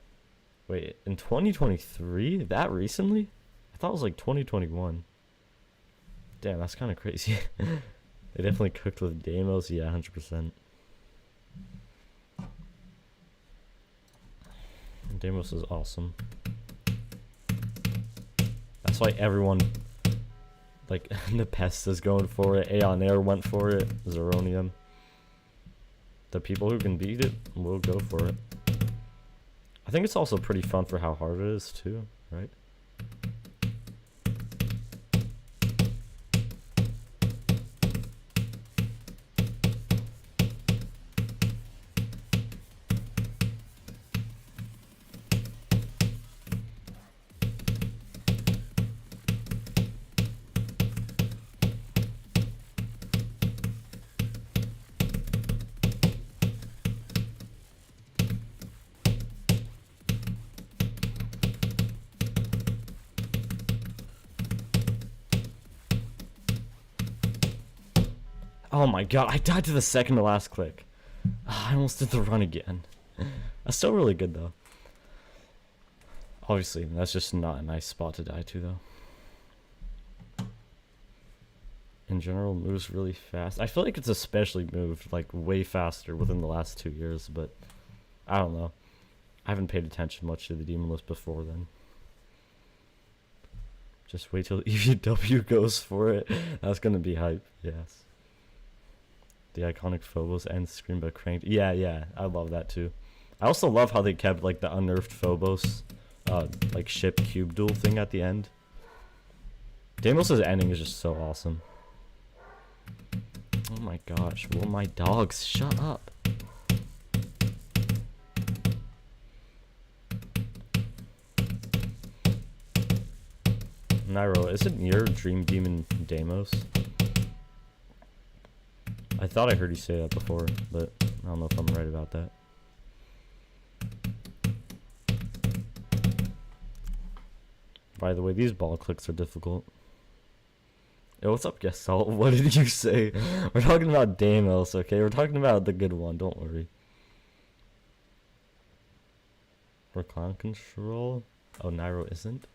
Wait, in 2023? That recently? I thought it was like 2021. Damn, that's kind of crazy. They definitely cooked with Deimos. Yeah, 100%. Deimos is awesome. That's why everyone, like, the Pest is going for it. Aeon Air went for it. Zeronium. The people who can beat it will go for it. I think it's also pretty fun for how hard it is, too, right? Oh my god, I died to the second to last click. I almost did the run again. That's still really good though. Obviously, that's just not a nice spot to die to though. In general, moves really fast. I feel like it's especially moved like way faster within the last 2 years, but I don't know. I haven't paid attention much to the demon list before then. Just wait till EVW goes for it. That's gonna be hype, yes. The iconic Phobos and Scream but cranked. Yeah, I love that too. I also love how they kept like the unnerfed Phobos, like ship cube duel thing at the end. Deimos' ending is just so awesome. Oh my gosh, well my dogs, shut up. Nairo, isn't your Dream Demon Deimos? I thought I heard you say that before, but I don't know if I'm right about that. By the way, these ball clicks are difficult. Yo, what's up, Guest Salt? What did you say? We're talking about Deimos, okay? We're talking about the good one, don't worry. For clown control? Oh, Nairo isn't?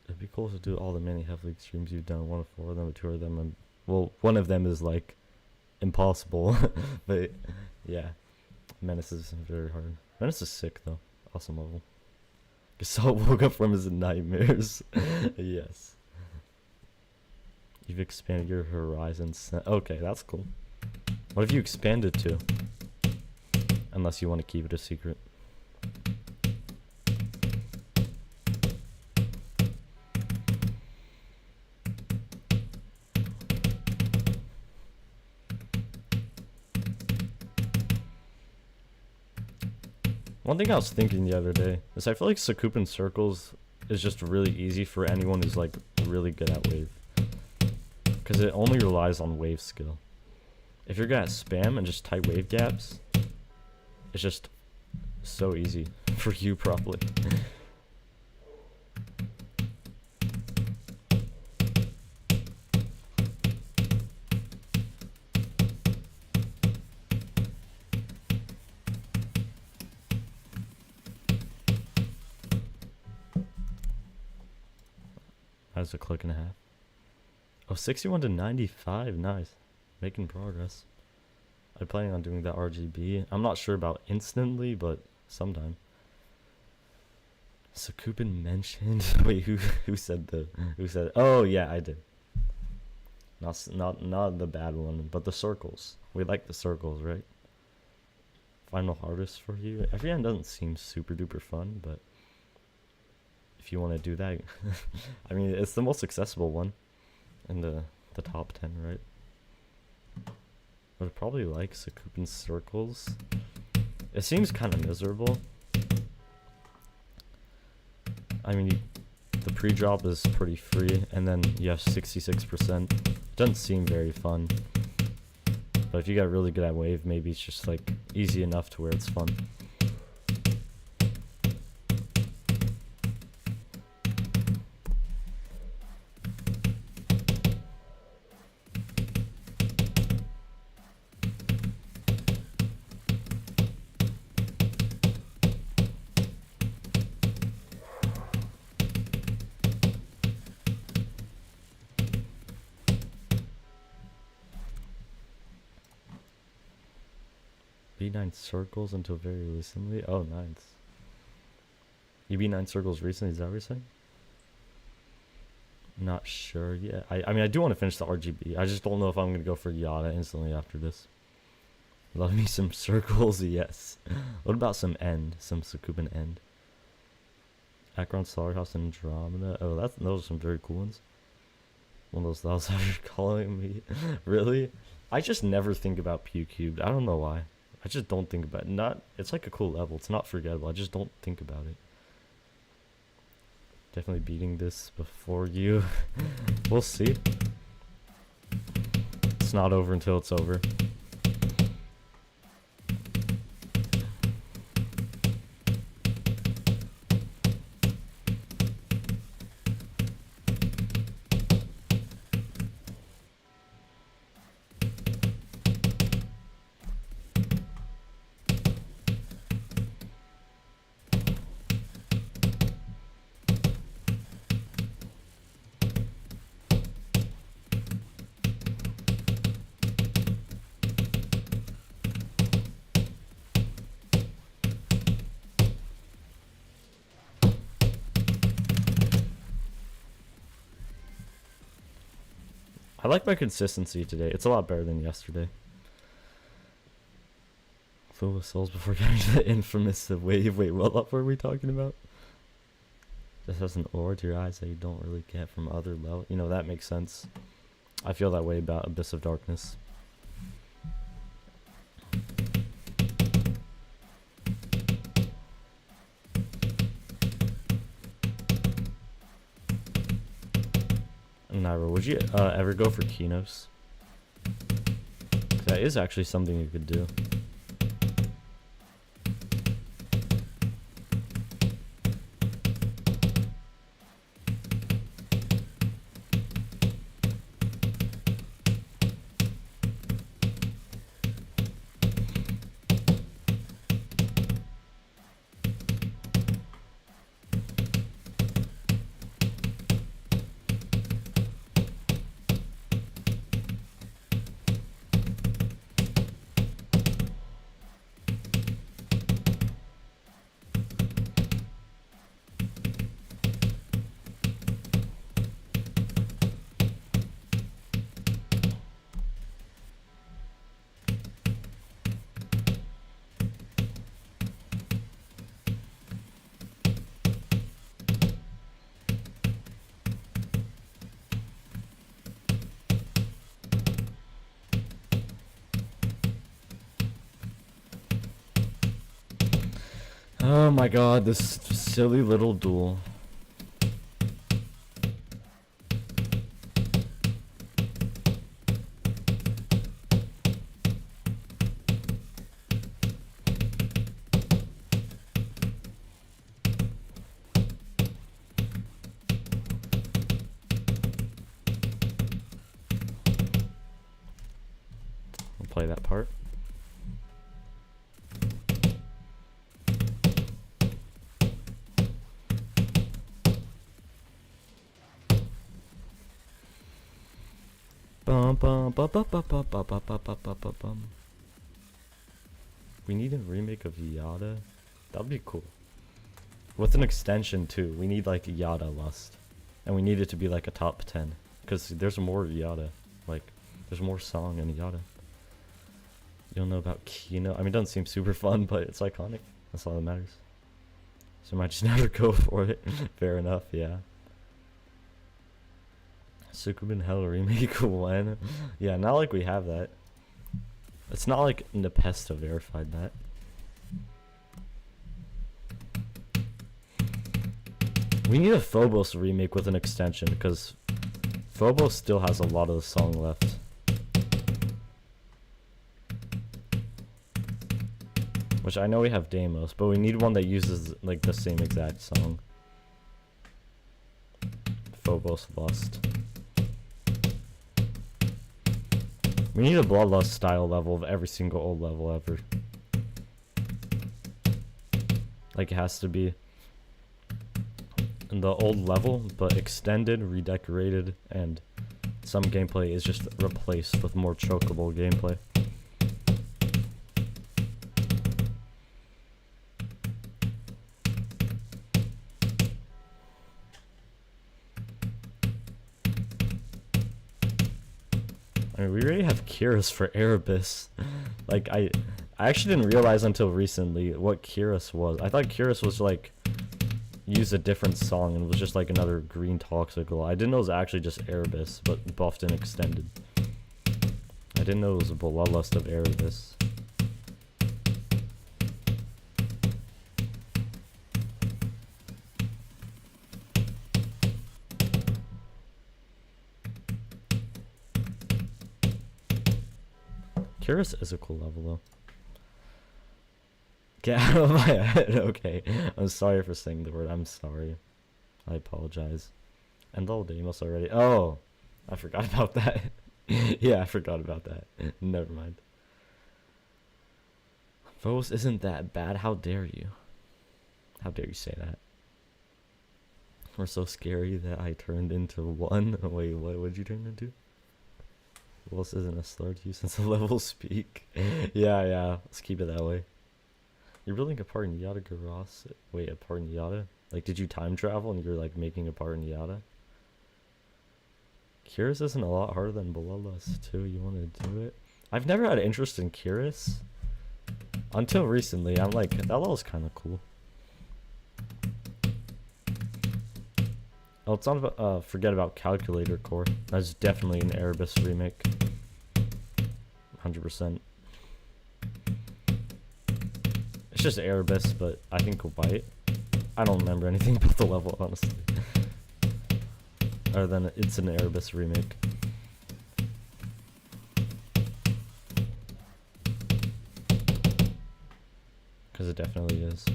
It'd be cool to do all the many Half League streams you've done. 1 of 4 of them, 2 of them, and well, 1 of them is like impossible, but yeah, Menace is very hard. Menace is sick though, awesome level. Gasol woke up from his nightmares. Yes. You've expanded your horizons. Okay, that's cool. What have you expanded to? Unless you want to keep it a secret. One thing I was thinking the other day is I feel like Sakupin Circles is just really easy for anyone who's like really good at wave. Because it only relies on wave skill. If you're good at spam and just type wave gaps, it's just so easy for you probably. That's a click and a half. Oh, 61 to 95. Nice. Making progress. I'm planning on doing that RGB. I'm not sure about instantly, but sometime. Sakupin mentioned. Wait, who said the? Who said? Oh yeah, I did. Not the bad one, but the circles. We like the circles, right? Final hardest for you. Every end doesn't seem super duper fun, but if you want to do that, I mean, it's the most accessible one in the top 10, right? Would probably like Sakupin Circles. It seems kind of miserable. I mean, the pre-drop is pretty free, and then you have 66%. Doesn't seem very fun, but But if you got really good at wave, maybe it's just like easy enough to where it's fun. B9 circles until very recently. Oh, nice. You B9 circles recently, is that what you're saying? Not sure yet. I mean, I do want to finish the RGB. I just don't know if I'm going to go for Yada instantly after this. Love me some circles, yes. What about some end? Some Sukuban end? Akron Slaughterhouse Andromeda. Oh, those are some very cool ones. One of those styles you're calling me. Really? I just never think about Pew Cubed. I don't know why. I just don't think about it. It's like a cool level. It's not forgettable. I just don't think about it. Definitely beating this before you. We'll see. It's not over until it's over. I like my consistency today. It's a lot better than yesterday. Full of souls before getting to the infamous wave. Wait, what up were we talking about? This has an aura to your eyes that you don't really get from other levels. You know, that makes sense. I feel that way about Abyss of Darkness. Naira, would you ever go for Kinos? That is actually something you could do. Oh my god, this silly little duel. I'll play that part. We need a remake of Yada. That'd be cool. With an extension too. We need like Yada Lust. And we need it to be like a top 10. Because there's more Yada. Like, there's more song in Yada. You don't know about Kino? I mean, it doesn't seem super fun, but it's iconic. That's all that matters. So I might just never go for it. Fair enough, yeah. Sukuban Hell remake when? Yeah, not like we have that. It's not like Nepesta verified that. We need a Phobos remake with an extension because Phobos still has a lot of the song left. Which I know we have Deimos, but we need one that uses like the same exact song. Phobos Lust. We need a Bloodlust style level of every single old level ever. Like it has to be in the old level, but extended, redecorated, and some gameplay is just replaced with more chokeable gameplay. I mean, we already have Kyrus for Erebus. Like, I actually didn't realize until recently what Kyrus was. I thought Kyrus was like use a different song and was just like another green toxical. I didn't know it was actually just Erebus, but buffed and extended. I didn't know it was a Bloodlust of Erebus. Kyrus is a cool level though. Get out of my head, okay. I'm sorry for saying the word, I'm sorry. I apologize. And all Deimos already. Oh! I forgot about that. Yeah, I forgot about that. Never mind. Phobos isn't that bad, how dare you? How dare you say that? We're so scary that I turned into one. Wait, what would you turn into? Phobos isn't a slur to you since the levels speak. Yeah, let's keep it that way. You're building a part in Yada Garas? Wait, a part in Yada? Like, did you time travel and you're like making a part in Yada? Kyrus isn't a lot harder than Bloodlust too. You want to do it? I've never had interest in Kyrus. Until recently, I'm like, that level's kind of cool. Oh, it's not about, forget about Calculator Core. That's definitely an Erebus remake. 100%. It's just Erebus, but I think white. I don't remember anything about the level, honestly. Other than it's an Erebus remake. Because it definitely is.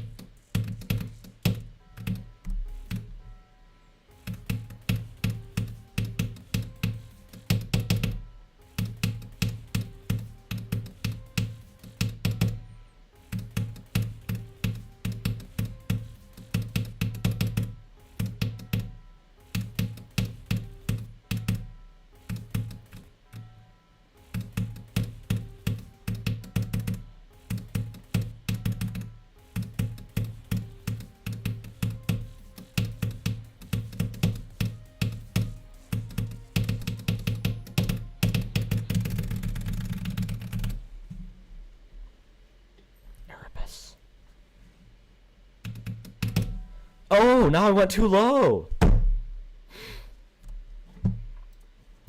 Oh, now I went too low.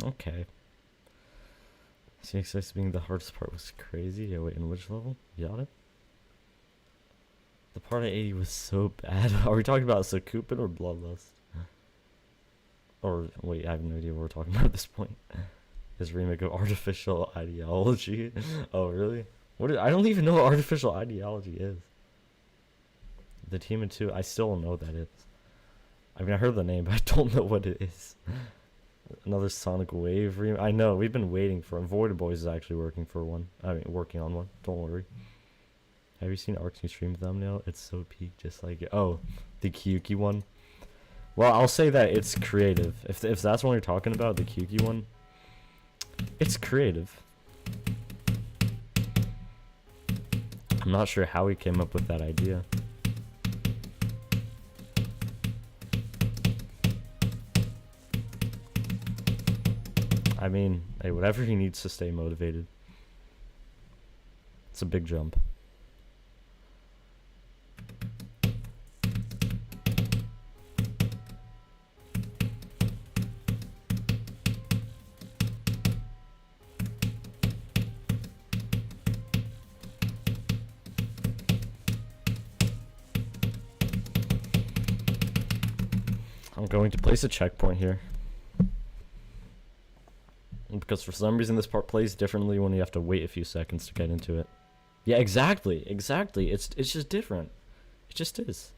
Okay. CXX being the hardest part was crazy. Yeah, wait, in which level? Yada? The part at 80 was so bad. Are we talking about Sakupin or Bloodlust? Or, wait, I have no idea what we're talking about at this point. His remake of Artificial Ideology. Oh, really? I don't even know what Artificial Ideology is. The Team of Two, I still don't know what that is. I mean, I heard the name, but I don't know what it is. Another Sonic Wave remake. I know, we've been waiting for him. Voided Boys is actually working on one. Don't worry. Have you seen Ark's new stream thumbnail? It's so peak, just like it. Oh, the Kyuki one. Well, I'll say that it's creative. If that's what you're talking about, the Kyuki one, it's creative. I'm not sure how he came up with that idea. I mean, hey, whatever he needs to stay motivated. It's a big jump. I'm going to place a checkpoint here. Because for some reason this part plays differently when you have to wait a few seconds to get into it. Yeah, exactly. Exactly. It's just different. It just is.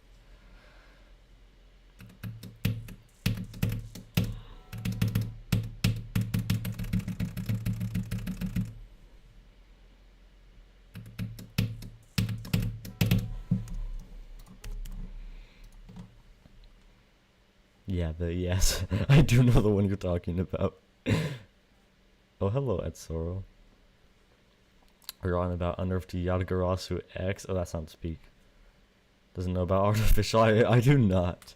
Yeah, yes. I do know the one you're talking about. Oh, hello, Ed Soro. We're on about unnerved Yadagarasu X. Oh, that's not speak. Doesn't know about artificial. I do not.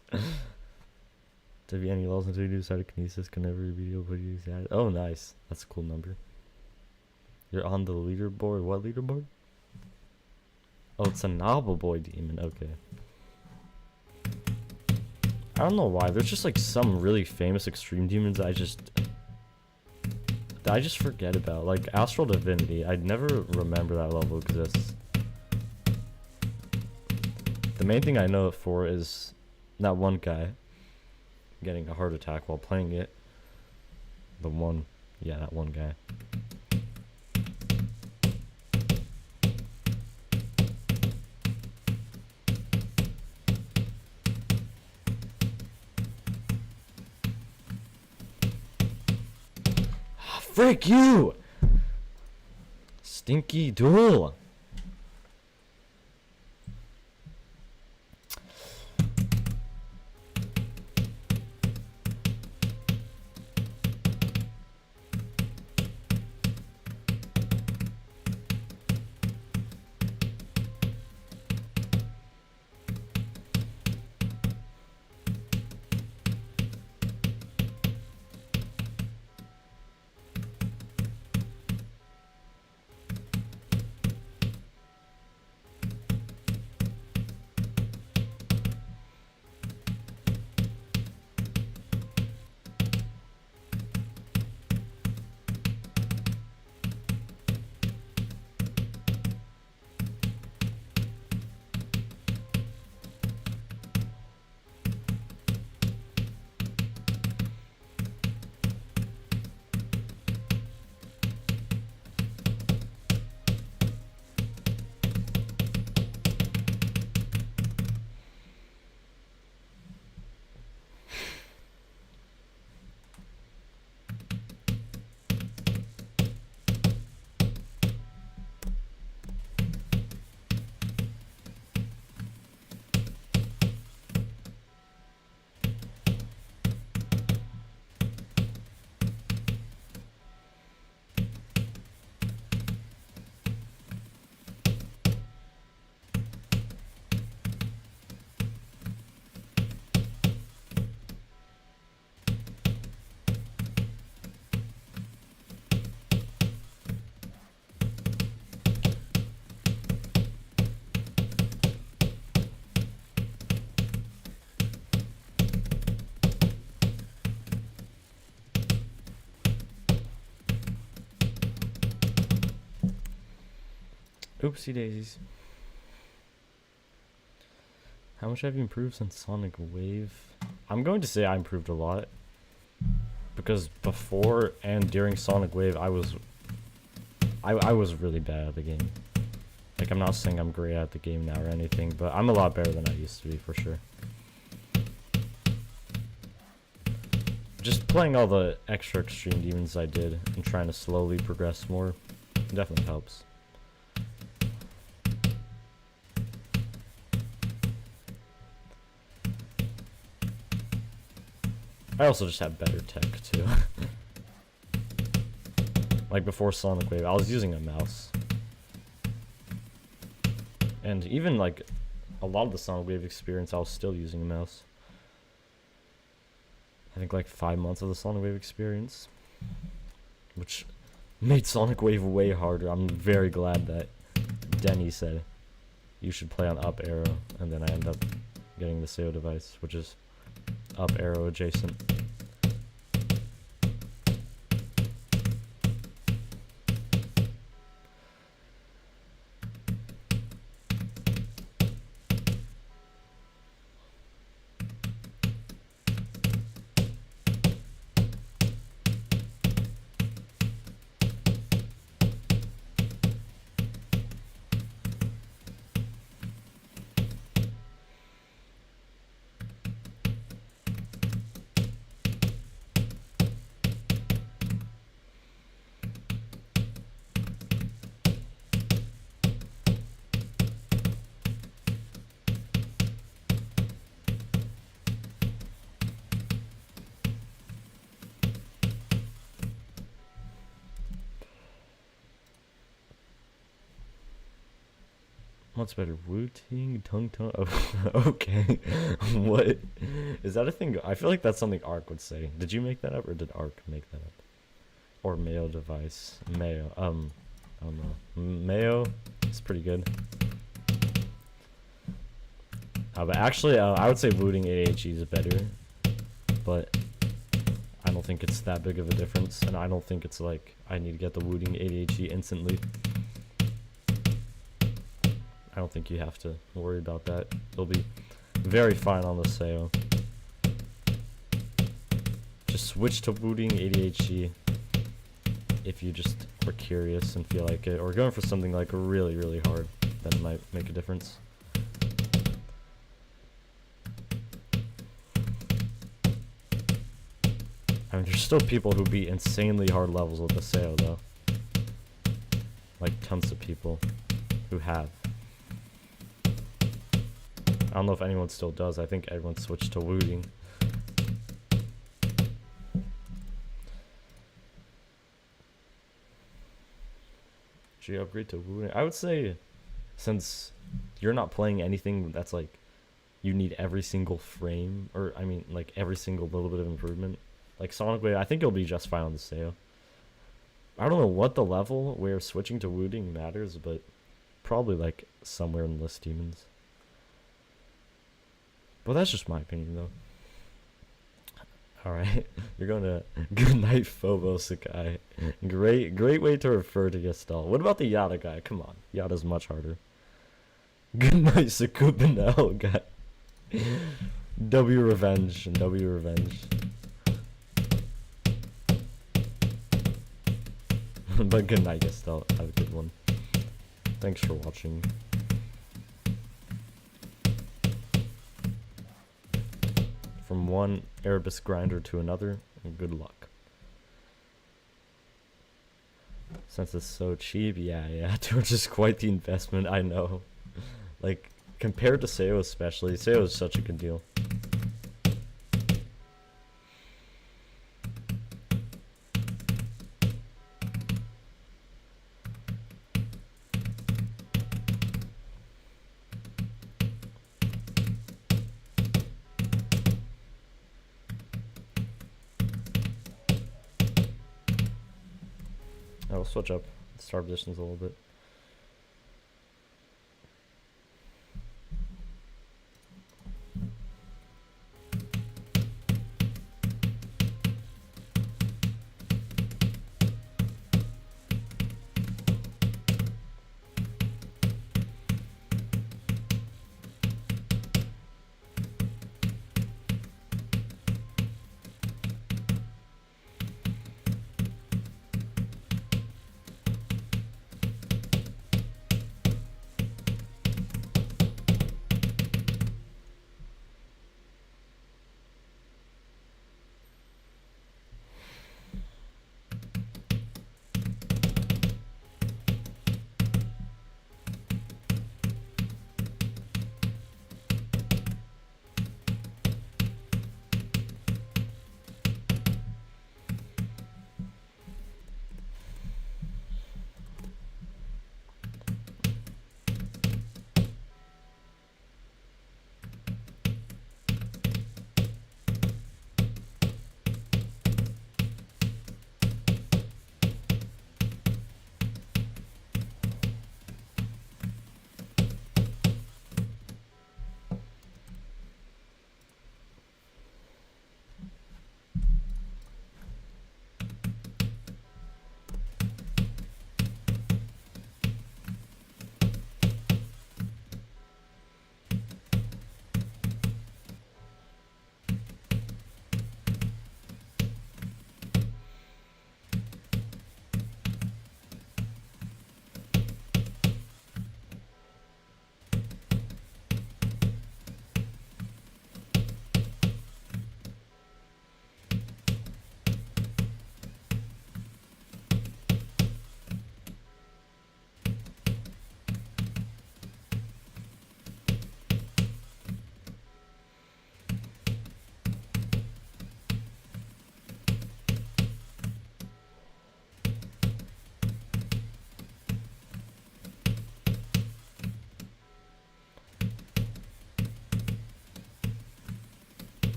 To be any levels until you do cytokinesis, can every video put you that? Oh, nice. That's a cool number. You're on the leaderboard. What leaderboard? Oh, it's a novel boy demon. Okay. I don't know why. There's just like some really famous extreme demons that I just forget about. Like Astral Divinity. I'd never remember that level exists. The main thing I know it for is that one guy getting a heart attack while playing it. That one guy. Frick you! Stinky duel! Oopsie daisies. How much have you improved since Sonic Wave? I'm going to say I improved a lot. Because before and during Sonic Wave, I was really bad at the game. Like, I'm not saying I'm great at the game now or anything, but I'm a lot better than I used to be, for sure. Just playing all the extra extreme demons I did and trying to slowly progress more definitely helps. I also just have better tech, too. Like, before Sonic Wave, I was using a mouse. And even, like, a lot of the Sonic Wave experience, I was still using a mouse. I think, like, 5 months of the Sonic Wave experience. Which made Sonic Wave way harder. I'm very glad that Denny said, you should play on up arrow. And then I ended up getting the SEO device, which is up arrow adjacent. What's better, Wu-Ting, Tung Tung? Oh, okay. What? Is that a thing? I feel like that's something Ark would say. Did you make that up, or did Ark make that up? Or Mayo device. Mayo. I don't know. Mayo is pretty good. But actually, I would say Wu-Ting AHE is better. But I don't think it's that big of a difference. And I don't think it's like I need to get the Wu-Ting AHE instantly. I don't think you have to worry about that. It'll be very fine on the sale. Just switch to Wu-Ting ADHD if you just are curious and feel like it, or going for something like really, really hard. That might make a difference. I mean, there's still people who beat insanely hard levels with the sale, though. Like tons of people who have. I don't know if anyone still does. I think everyone switched to Wu-Ting. Should you upgrade to Wu-Ting? I would say, since you're not playing anything that's like, you need every single frame, or I mean, like every single little bit of improvement. Like Sonic Wave, I think it'll be just fine on the sale. I don't know what the level where switching to Wu-Ting matters, but probably like somewhere in List Demons. Well, that's just my opinion, though. Alright, you're going to Good Night Phobos guy. Great way to refer to Gestalt. What about the Yada guy? Come on, Yada's much harder. Good Night Sakupinel guy. W Revenge and W Revenge. But good night, Gestalt. Have a good one. Thanks for watching. From one Erebus grinder to another, and good luck. Since it's so cheap, yeah, Twitch is quite the investment, I know. Like, compared to Seo especially, Seo is such a good deal. I'll switch up star positions a little bit.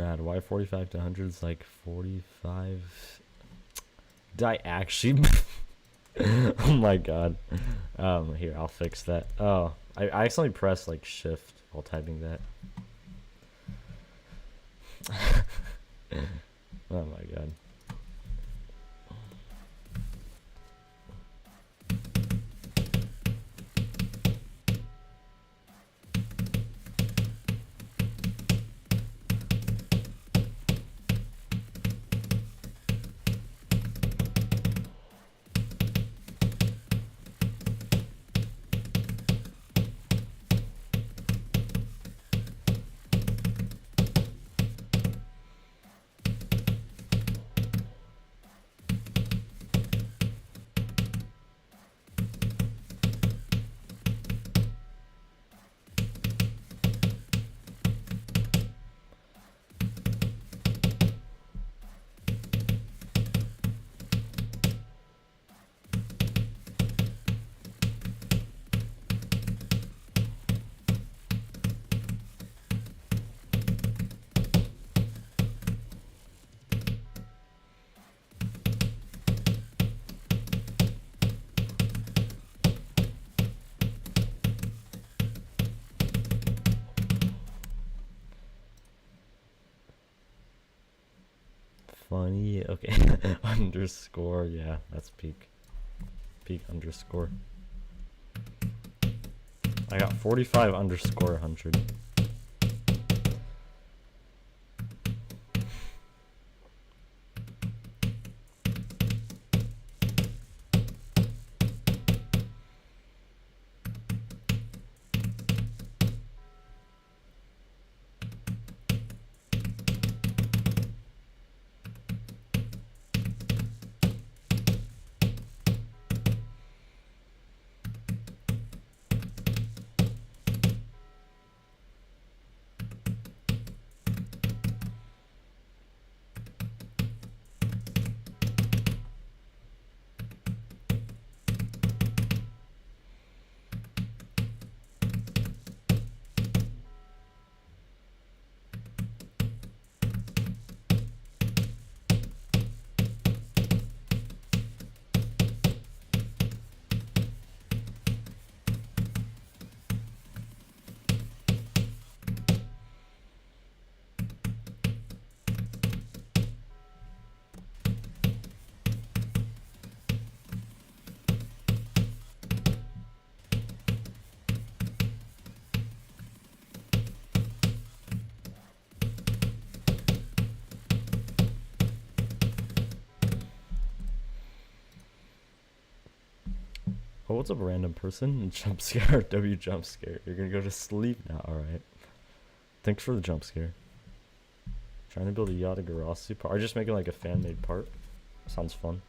bad. Why 45 to 100 is like 45? Did I actually? Oh my god. Here, I'll fix that. Oh, I accidentally pressed like shift while typing that. Oh my god. Funny. Okay. Underscore. Yeah, that's peak. Peak underscore. I got 45 underscore 100. Oh, what's up, random person? Jump scare. W jump scare. You're gonna go to sleep now, alright. Thanks for the jump scare. Trying to build a Yata part. Or just making like a fan made part. Sounds fun.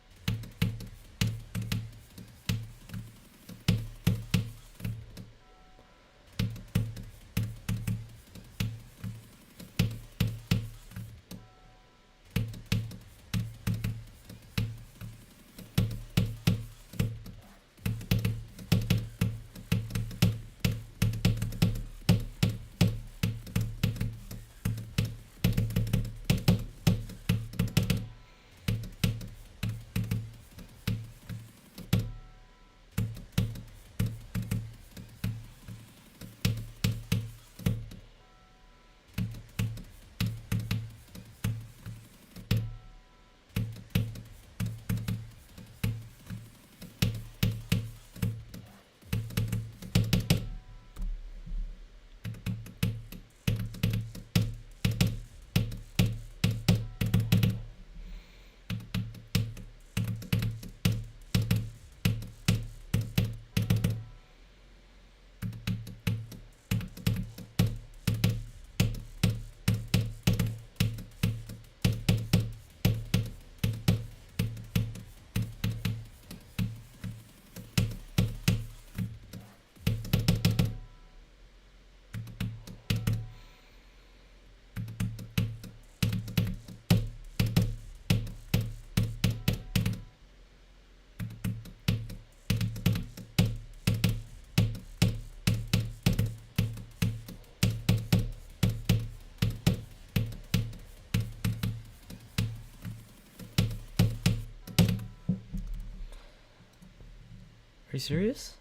you serious?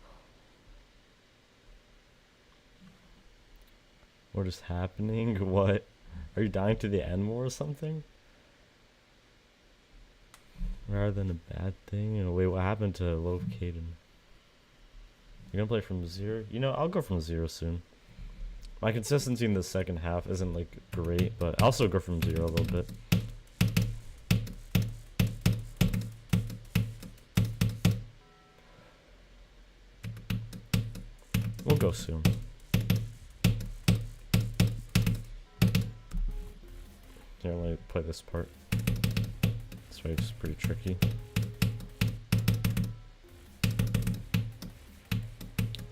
What is happening? What? Are you dying to the end more or something? Rather than a bad thing? You know, wait, what happened to low Caden? You're gonna play from 0? You know, I'll go from 0 soon. My consistency in the second half isn't like great, but I'll also go from 0 a little bit. We'll go soon. Here, let me play this part. This way it's pretty tricky.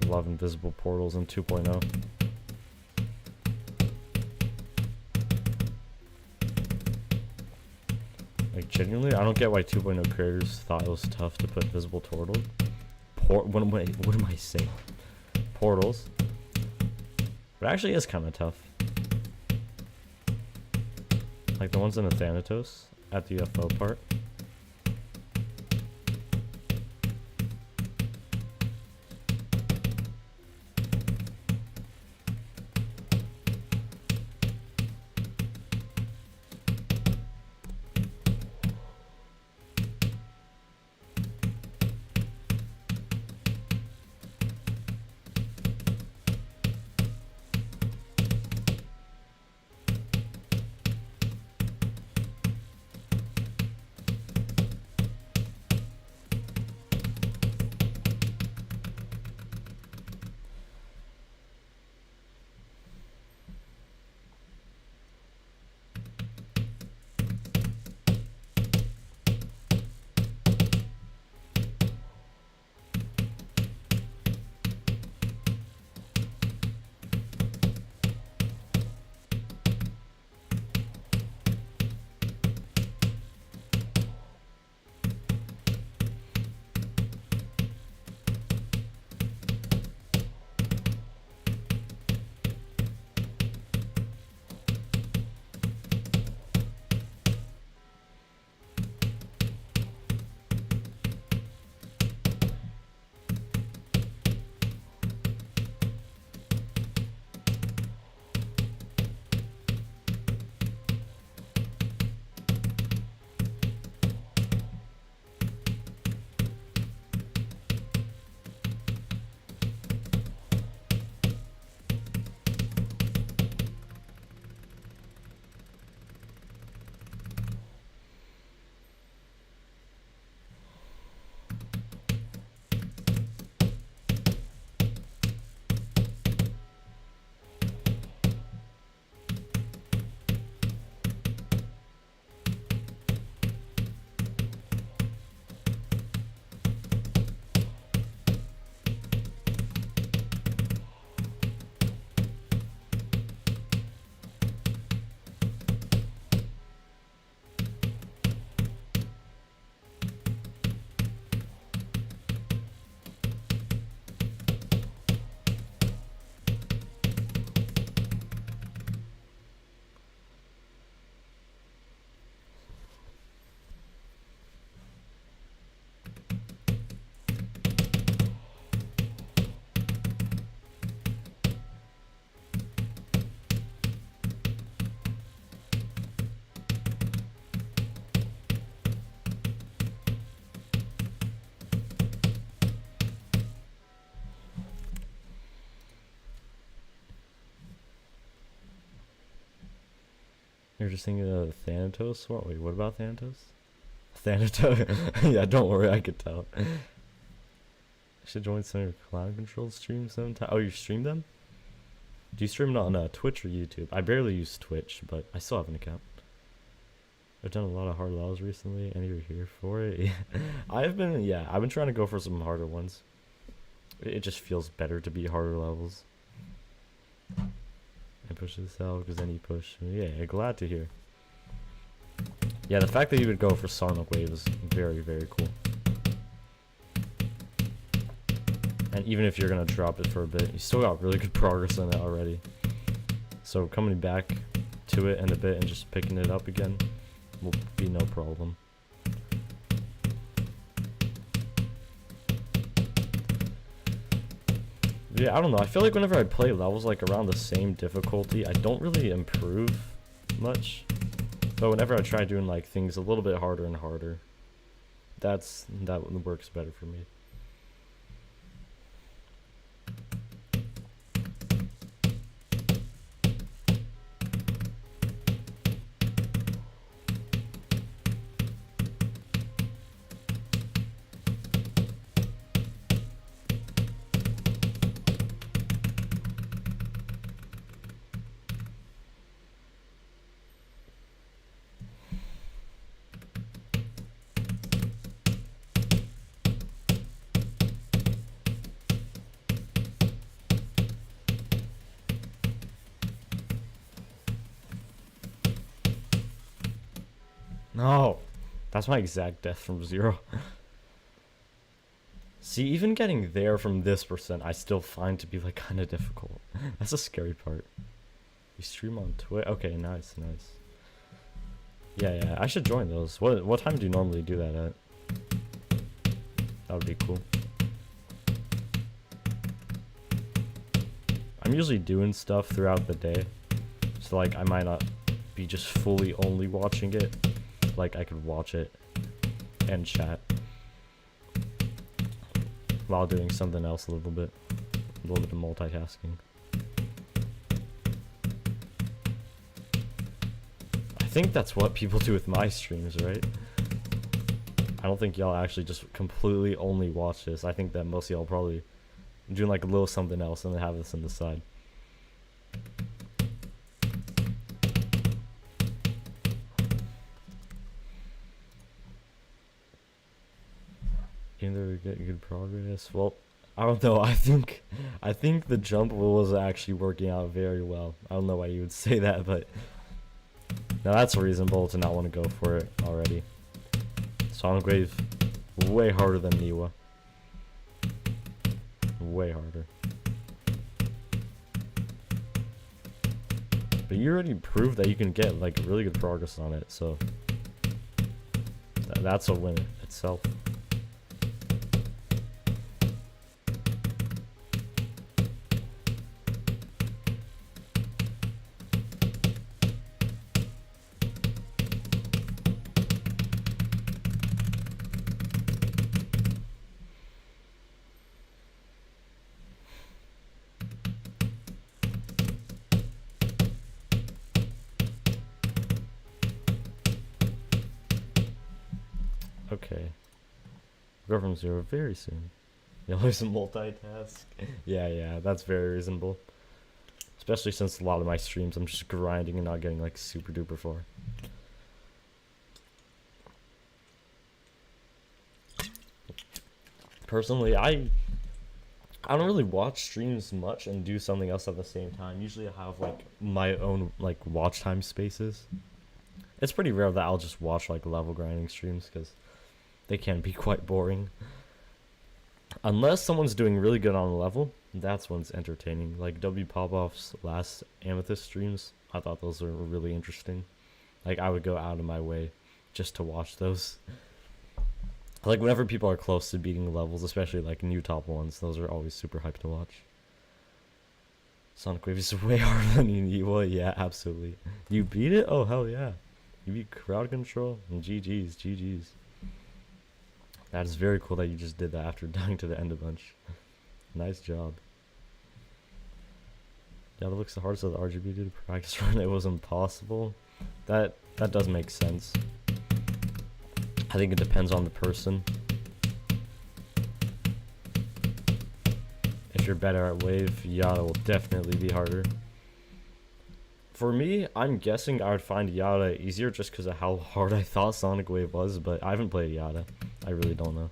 Love invisible portals in 2.0. Like, genuinely, I don't get why 2.0 creators thought it was tough to put invisible portals. What am I saying? Portals. But it actually is kind of tough. Like the ones in the Thanatos at the UFO part. You're just thinking of Thanatos? What? Wait, what about Thanatos? Thanatos? Yeah, don't worry, I could tell. I should join some of your cloud control streams sometime. Oh, you stream them? Do you stream it on Twitch or YouTube? I barely use Twitch, but I still have an account. I've done a lot of hard levels recently, and you're here for it. Yeah. I've been trying to go for some harder ones. It just feels better to be harder levels. I push this out because then you push me. Yeah, glad to hear. Yeah, the fact that you would go for Sonic Wave is very, very cool. And even if you're gonna drop it for a bit, you still got really good progress on it already. So coming back to it in a bit and just picking it up again will be no problem. Yeah, I don't know. I feel like whenever I play levels like around the same difficulty, I don't really improve much. But whenever I try doing like things a little bit harder and harder, that works better for me. No, that's my exact death from 0. See, even getting there from this percent, I still find to be like kind of difficult. That's the scary part. You stream on Twitch? Okay, nice. Yeah, I should join those. What time do you normally do that at? That would be cool. I'm usually doing stuff throughout the day, so like I might not be just fully only watching it. Like I could watch it and chat while doing something else a little bit of multitasking. I think that's what people do with my streams, right? I don't think y'all actually just completely only watch this. I think that most of y'all probably doing like a little something else and then have this on the side. Either get good progress. Well, I don't know. I think the jump was actually working out very well. I don't know why you would say that, but now that's reasonable to not want to go for it already. Sonic Wave, way harder than Niwa. Way harder. But you already proved that you can get like really good progress on it, so that's a win itself. Okay. Go from 0 very soon. You'll lose a multitask. Yeah, that's very reasonable. Especially since a lot of my streams I'm just grinding and not getting like super duper far. Personally, I don't really watch streams much and do something else at the same time. Usually I have like my own like watch time spaces. It's pretty rare that I'll just watch like level grinding streams because they can be quite boring. Unless someone's doing really good on a level, that's when it's entertaining. Like W Popoff's last Amethyst streams, I thought those were really interesting. Like I would go out of my way just to watch those. Like whenever people are close to beating levels, especially like new top ones, those are always super hyped to watch. Sonic Wave is way harder than Niwa. Yeah, absolutely. You beat it? Oh hell yeah. You beat crowd control? And GG's. That is very cool that you just did that after dying to the end a bunch. Nice job. Yeah, that looks the hardest of the RGB did practice run. It was impossible. That does make sense. I think it depends on the person. If you're better at wave, Yada will definitely be harder. For me, I'm guessing I would find Yada easier just because of how hard I thought Sonic Wave was, but I haven't played Yada. I really don't know.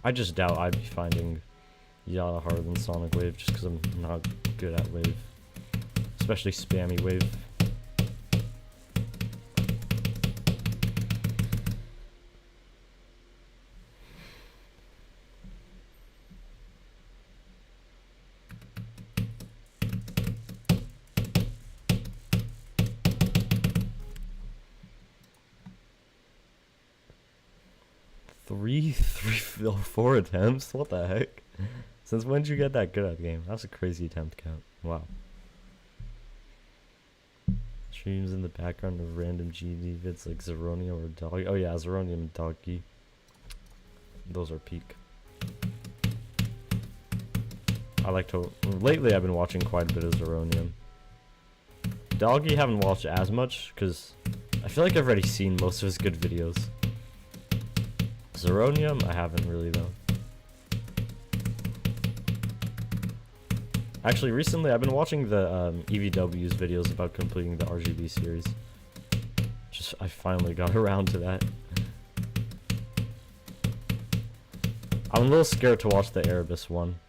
I just doubt I'd be finding Yada harder than Sonic Wave just because I'm not good at wave. Especially spammy wave. 4 attempts? What the heck? Since when did you get that good at the game? That's a crazy attempt count. Wow. Streams in the background of random GD vids like Zeronium or Doggy. Oh yeah, Zeronium and Doggy. Those are peak. I like to... Lately I've been watching quite a bit of Zeronium. Doggy haven't watched as much, because I feel like I've already seen most of his good videos. Zeronium, I haven't really though. Actually, recently I've been watching the EVW's videos about completing the RGB series. I finally got around to that. I'm a little scared to watch the Erebus one.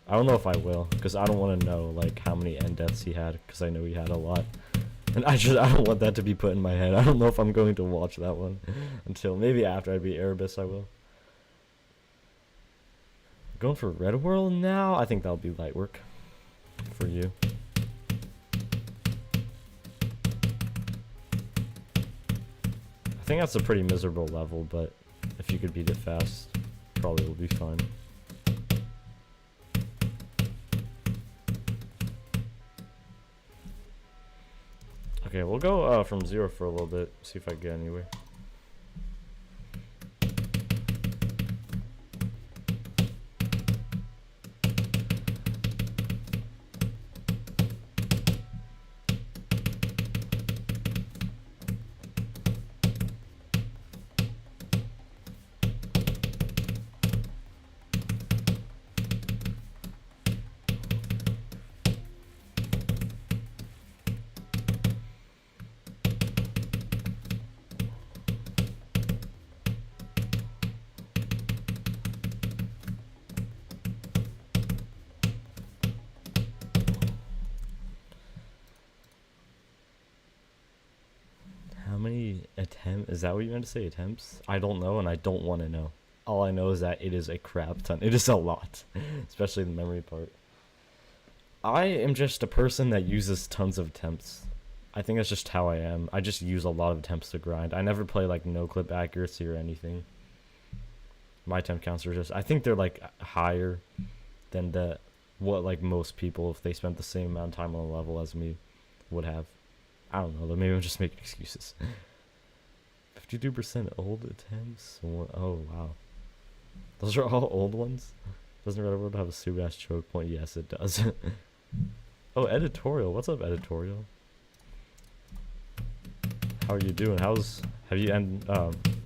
I don't know if I will, because I don't want to know like how many end deaths he had, because I know he had a lot. And I don't want that to be put in my head. I don't know if I'm going to watch that one until maybe after I beat Erebus I will. Going for Red World now? I think that'll be light work for you. I think that's a pretty miserable level, but if you could beat it fast, probably will be fine. Okay, we'll go from 0 for a little bit, see if I get anywhere. How many attempts? Is that what you meant to say? Attempts? I don't know, and I don't want to know. All I know is that it is a crap ton. It is a lot, especially the memory part. I am just a person that uses tons of attempts. I think that's just how I am. I just use a lot of attempts to grind. I never play like no clip accuracy or anything. My attempt counts are just, I think they're like higher than what like most people, if they spent the same amount of time on a level as me, would have. I don't know, maybe I'm just making excuses. 52% old attempts? Oh, wow. Those are all old ones? Doesn't Red World have a super ass choke point? Yes, it does. Oh, editorial. What's up, editorial? How are you doing? Have you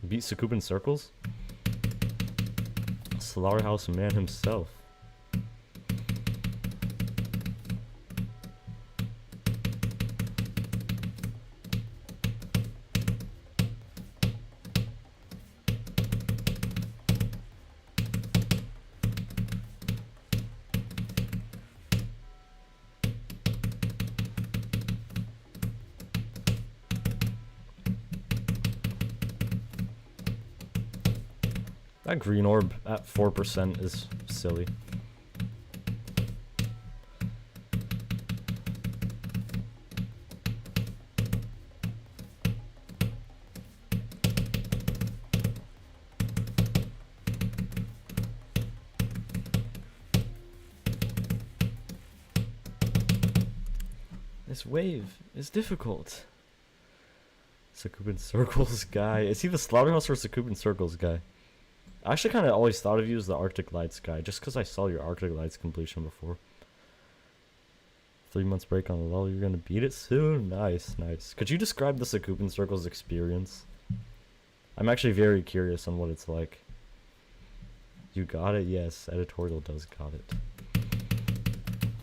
beat Sakubin Circles? Slaughterhouse man himself. That green orb at 4% is silly. This wave is difficult. Sakubin Circles guy. Is he the Slaughterhouse or Sakubin Circles guy? I actually kind of always thought of you as the Arctic Lights guy, just because I saw your Arctic Lights completion before. 3 months break on the level, you're going to beat it soon? Nice, nice. Could you describe the Sakubin Circles experience? I'm actually very curious on what it's like. You got it? Yes, editorial does got it.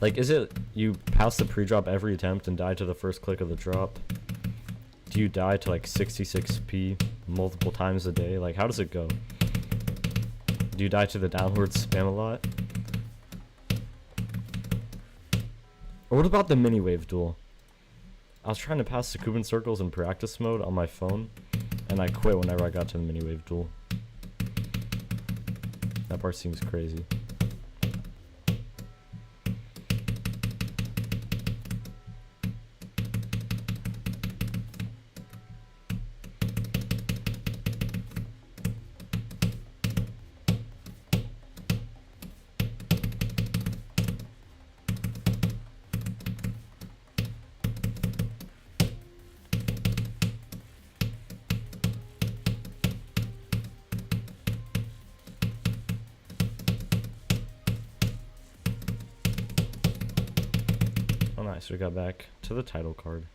Like, is it you pass the pre-drop every attempt and die to the first click of the drop? Do you die to like 66p multiple times a day? Like, how does it go? Do you die to the downward spam a lot? Or what about the mini wave duel? I was trying to pass Sakubin Circles in practice mode on my phone, and I quit whenever I got to the mini wave duel. That part seems crazy. Nice, we got back to the title card.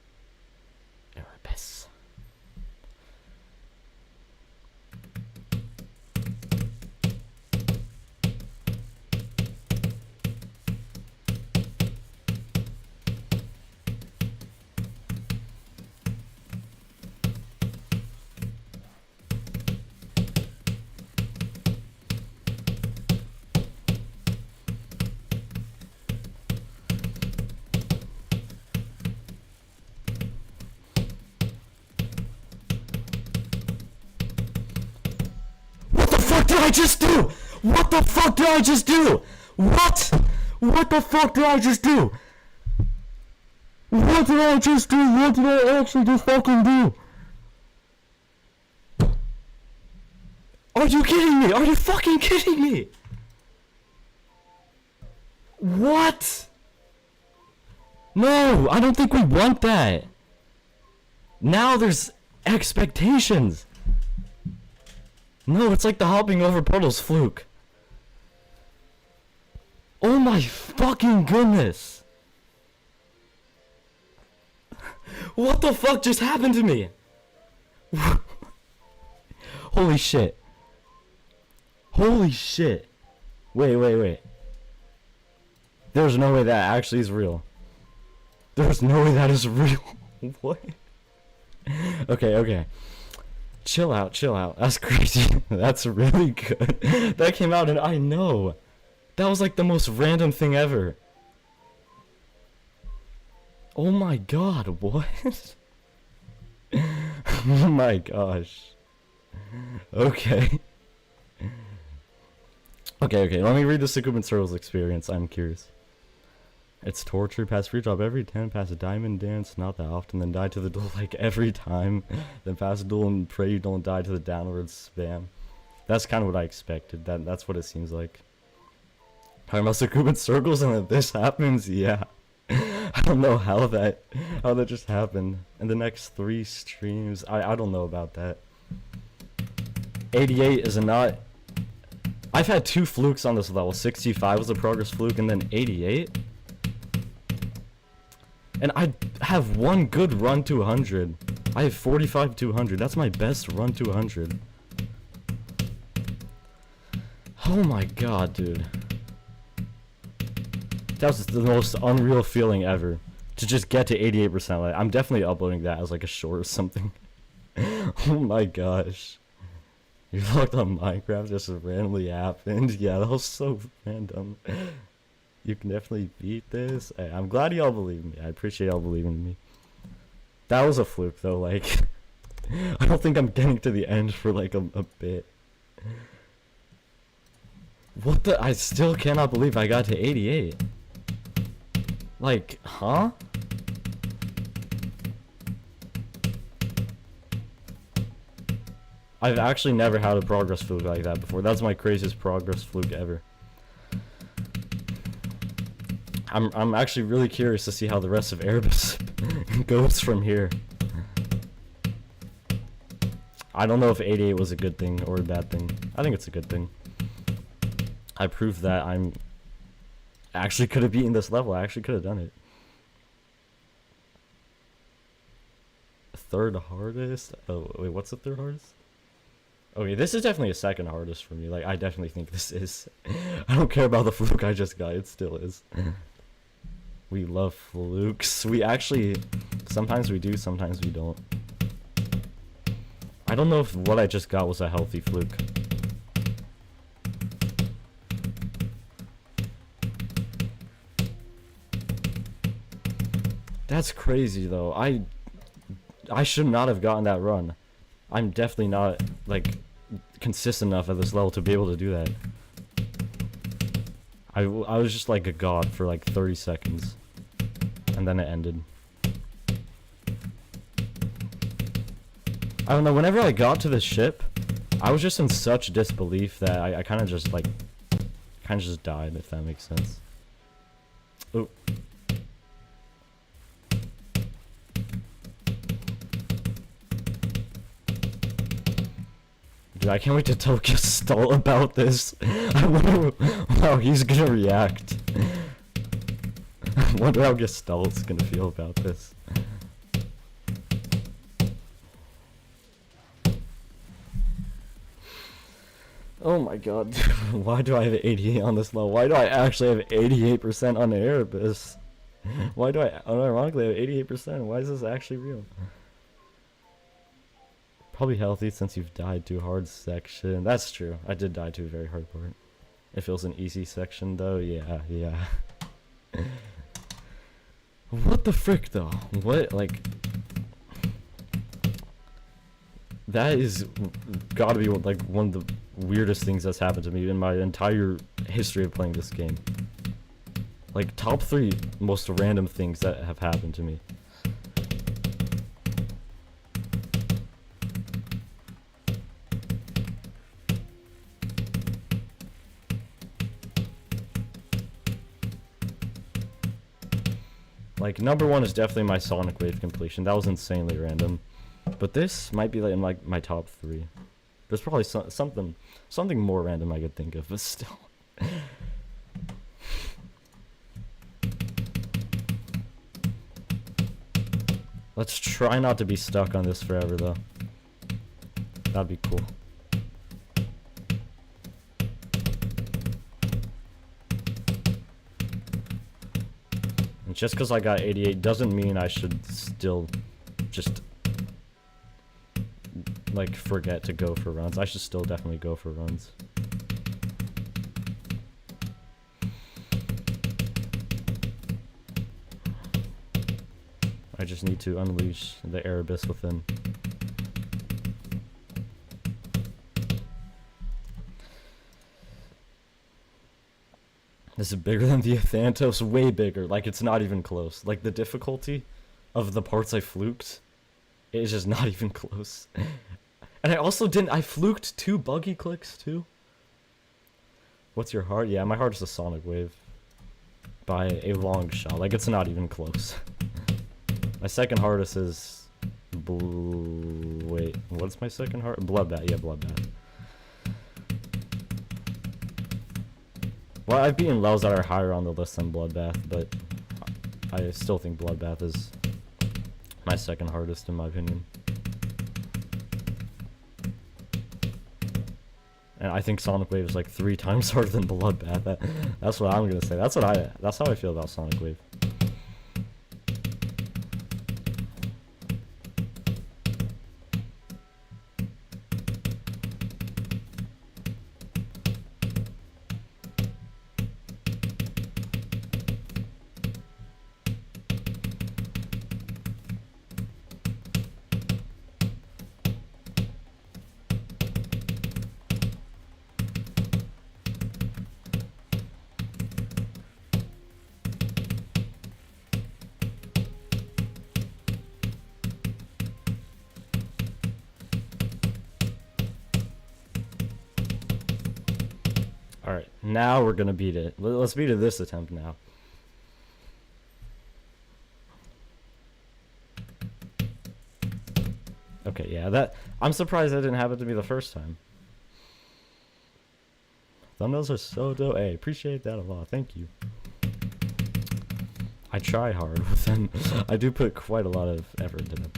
Erebus. What did I just do? What the fuck did I just do? What? What the fuck did I just do? What did I just do? What did I actually just fucking do? Are you kidding me? Are you fucking kidding me? What? No, I don't think we want that. Now there's expectations. No, it's like the hopping over puddles fluke. Oh my fucking goodness. What the fuck just happened to me? Holy shit. Holy shit. Wait. There's no way that actually is real. There's no way that is real. What? Okay. Chill out. That's crazy. That's really good. That came out and I know. That was like the most random thing ever. Oh my god, what? Oh my gosh. Okay, let me read the Succumbent Circles experience. I'm curious. It's torture. Pass free drop every 10. Pass a diamond dance, not that often. Then die to the duel like every time. Then pass a duel and pray you don't die to the downwards spam. That's kind of what I expected. That's what it seems like. Talking about Succumbent Circles and then this happens? Yeah. I don't know how that just happened. In the next 3 streams, I don't know about that. 88 is not... I've had 2 flukes on this level. 65 was a progress fluke and then 88. And I have 1 good run to 100. I have 45 to 100. That's my best run to 100. Oh my god, dude. That was the most unreal feeling ever. To just get to 88%. Like, I'm definitely uploading that as like a short or something. Oh my gosh. You looked on Minecraft, just randomly happened. Yeah, that was so random. You can definitely beat this. Hey, I'm glad y'all believe me. I appreciate y'all believing in me. That was a fluke though, like... I don't think I'm getting to the end for like a bit. What the? I still cannot believe I got to 88. Like, huh? I've actually never had a progress fluke like that before. That's my craziest progress fluke ever. I'm actually really curious to see how the rest of Erebus goes from here. I don't know if 88 was a good thing or a bad thing. I think it's a good thing. I proved that I'm actually could have beaten this level. I actually could have done it. Third hardest? Oh, wait, what's the third hardest? Okay, this is definitely a second hardest for me. Like, I definitely think this is. I don't care about the fluke I just got. It still is. We love flukes. We actually... Sometimes we do, sometimes we don't. I don't know if what I just got was a healthy fluke. That's crazy, though. I should not have gotten that run. I'm definitely not, like, consistent enough at this level to be able to do that. I was just like a god for like 30 seconds. And then it ended. I don't know, whenever I got to the ship, I was just in such disbelief that I kind of just, like, just died, if that makes sense. Oh. Dude, I can't wait to tell Gestalt about this. I wonder how he's gonna react. Wonder how Gestalt's gonna feel about this. Oh my god, why do I have 88 on this level? Why do I actually have 88% on the Erebus? Why do I unironically have 88%? Why is this actually real? Probably healthy since you've died to hard section. That's true. I did die to a very hard part. If it was an easy section though, yeah. What the frick though? What, like... That is gotta be like one of the weirdest things that's happened to me in my entire history of playing this game. Like, top 3 most random things that have happened to me. Like, number 1 is definitely my Sonic Wave completion. That was insanely random. But this might be like in like my top 3. There's probably something more random I could think of, but still. Let's try not to be stuck on this forever though. That'd be cool. And just because I got 88 doesn't mean I should still just like forget to go for runs. I should still definitely go for runs. I just need to unleash the Erebus within. This is bigger than the Athantos, way bigger. Like, it's not even close. Like, the difficulty of the parts I fluked is just not even close. And I also I fluked 2 buggy clicks too. What's your heart? Yeah, my heart is a Sonic Wave. By a long shot. Like, it's not even close. My second hardest is... Wait, what's my second heart? Bloodbath, yeah, Bloodbath. Well, I've beaten levels that are higher on the list than Bloodbath, but I still think Bloodbath is my second hardest in my opinion. And I think Sonic Wave is like 3 times harder than Bloodbath. That's what I'm gonna say. That's how I feel about Sonic Wave. Alright, now we're gonna beat it. Let's beat it this attempt now. Okay, yeah, I'm surprised that didn't happen to me the first time. Thumbnails are so dope. Hey, appreciate that a lot. Thank you. I try hard with them. I do put quite a lot of effort into them.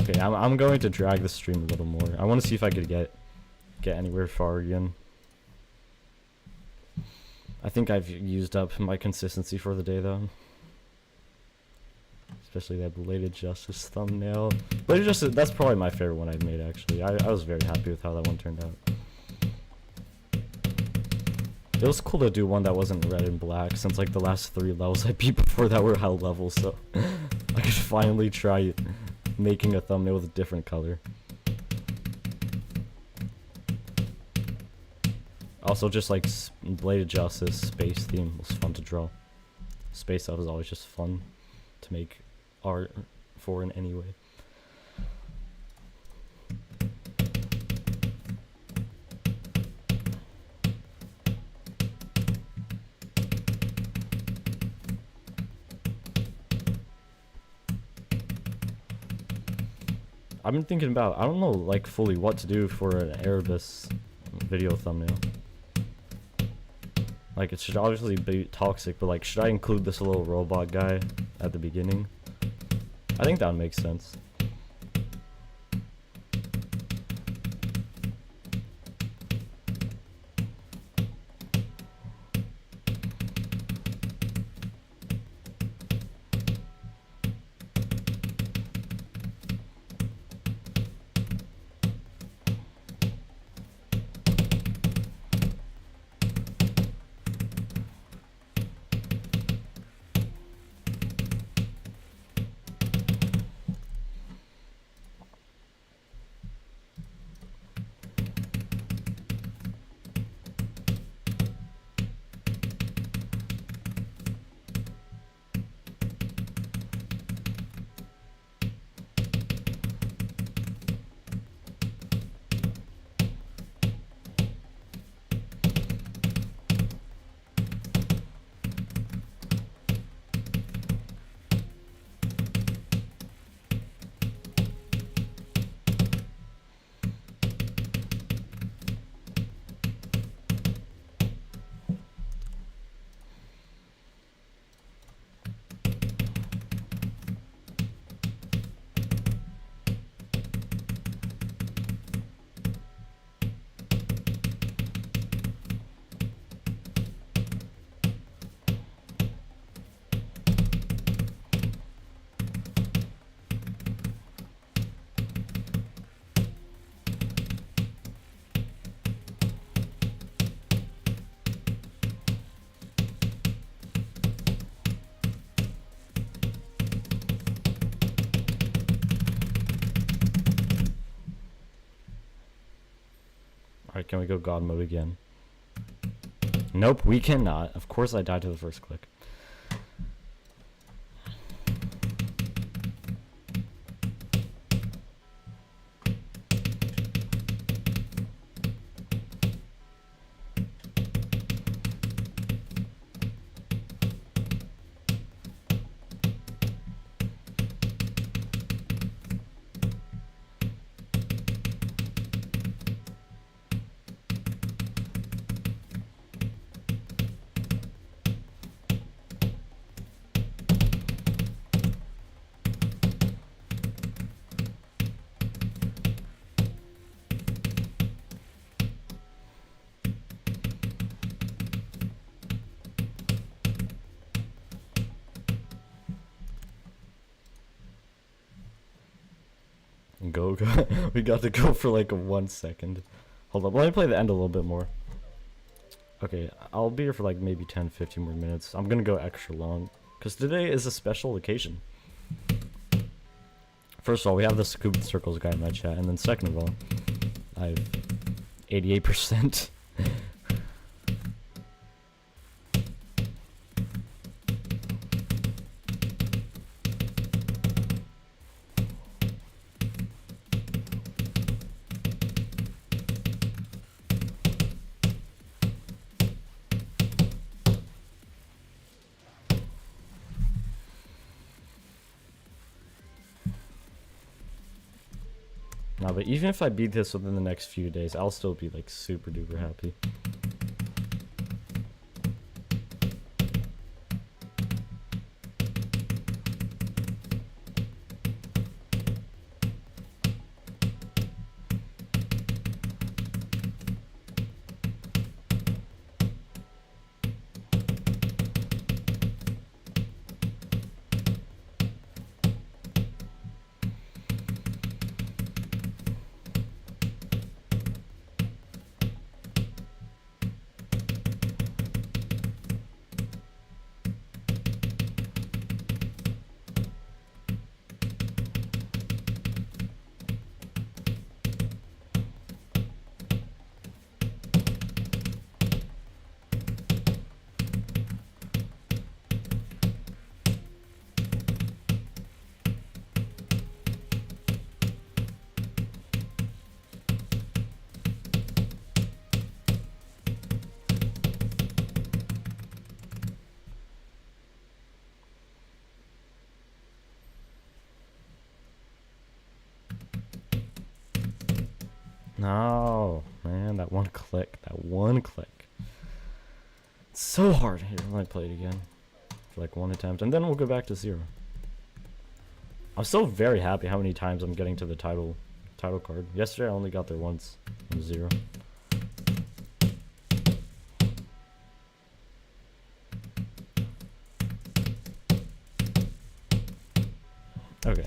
Okay, I'm going to drag the stream a little more. I want to see if I could get anywhere far again. I think I've used up my consistency for the day though. Especially that Belated Justice thumbnail. Belated Justice, that's probably my favorite one I've made actually. I was very happy with how that one turned out. It was cool to do one that wasn't red and black since like the last 3 levels I beat before that were high levels, so I could finally try making a thumbnail with a different color. Also, just like Bladed Justice space theme was fun to draw. Space stuff is always just fun to make art for in any way. I've been thinking about, I don't know like fully what to do for an Erebus video thumbnail. Like it should obviously be toxic, but like should I include this little robot guy at the beginning? I think that would make sense. Alright, can we go God mode again? Nope, we cannot. Of course I died to the first click. Go. We got to go for like 1 second. Hold up, let me play the end a little bit more. Okay, I'll be here for like maybe 10-15 more minutes. I'm gonna go extra long because today is a special occasion. First of all, we have the Scoop Circles guy in my chat, and then second of all, I have 88%. Nah, but even if I beat this within the next few days, I'll still be like super duper happy. No, man, that one click. That one click. It's so hard. Here, let me play it again. For like one attempt, and then we'll go back to 0. I'm so very happy how many times I'm getting to the title card. Yesterday I only got there once from 0. Okay.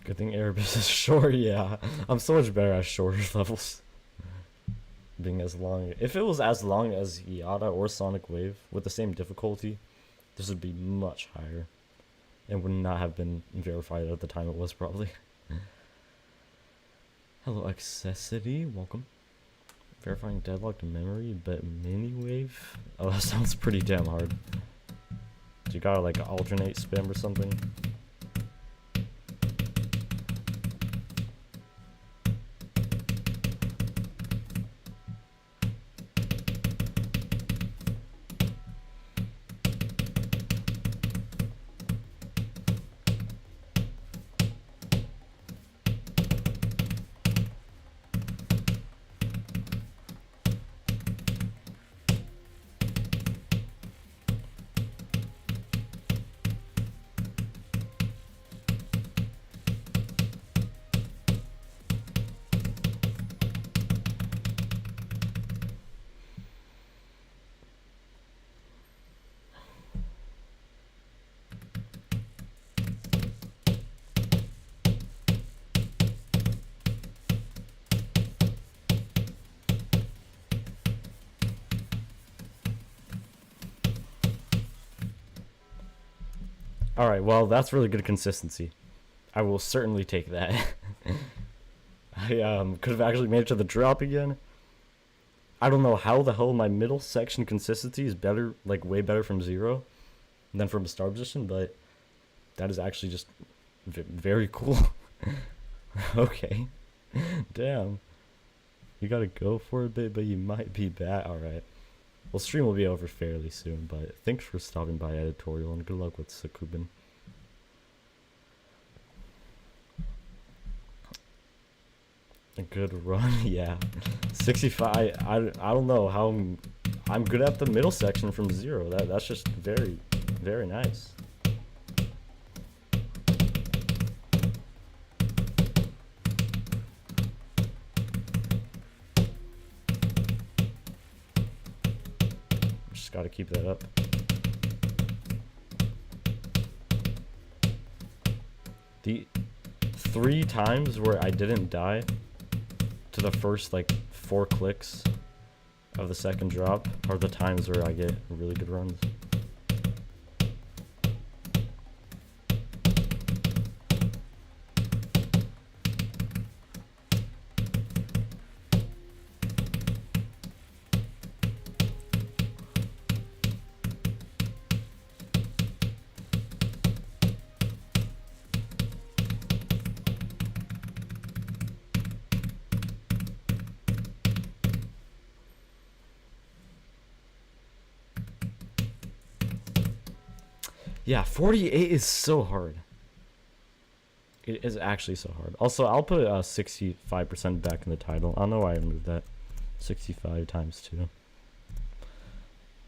Good thing Erebus is short, yeah. I'm so much better at shorter levels. Being as long. If it was as long as Yada or Sonic Wave with the same difficulty, this would be much higher. And would not have been verified at the time it was, probably. Hello, Accessity. Welcome. Verifying deadlocked memory, but mini wave? Oh, that sounds pretty damn hard. You gotta like alternate spam or something? Alright, well, that's really good consistency. I will certainly take that. I could have actually made it to the drop again. I don't know how the hell my middle section consistency is better, like way better from 0 than from a star position, but that is actually just very cool. Okay. Damn. You gotta go for a bit, but you might be bad. Alright. Well, stream will be over fairly soon, but thanks for stopping by editorial, and good luck with Sakubin. A good run, yeah. 65. I don't know how I'm good at the middle section from 0. That's just very, very nice. Just gotta keep that up. The 3 times where I didn't die to the first like 4 clicks of the second drop are the times where I get really good runs. Yeah, 48 is so hard. It is actually so hard. Also, I'll put 65% back in the title. I don't know why I moved that. 65 times 2.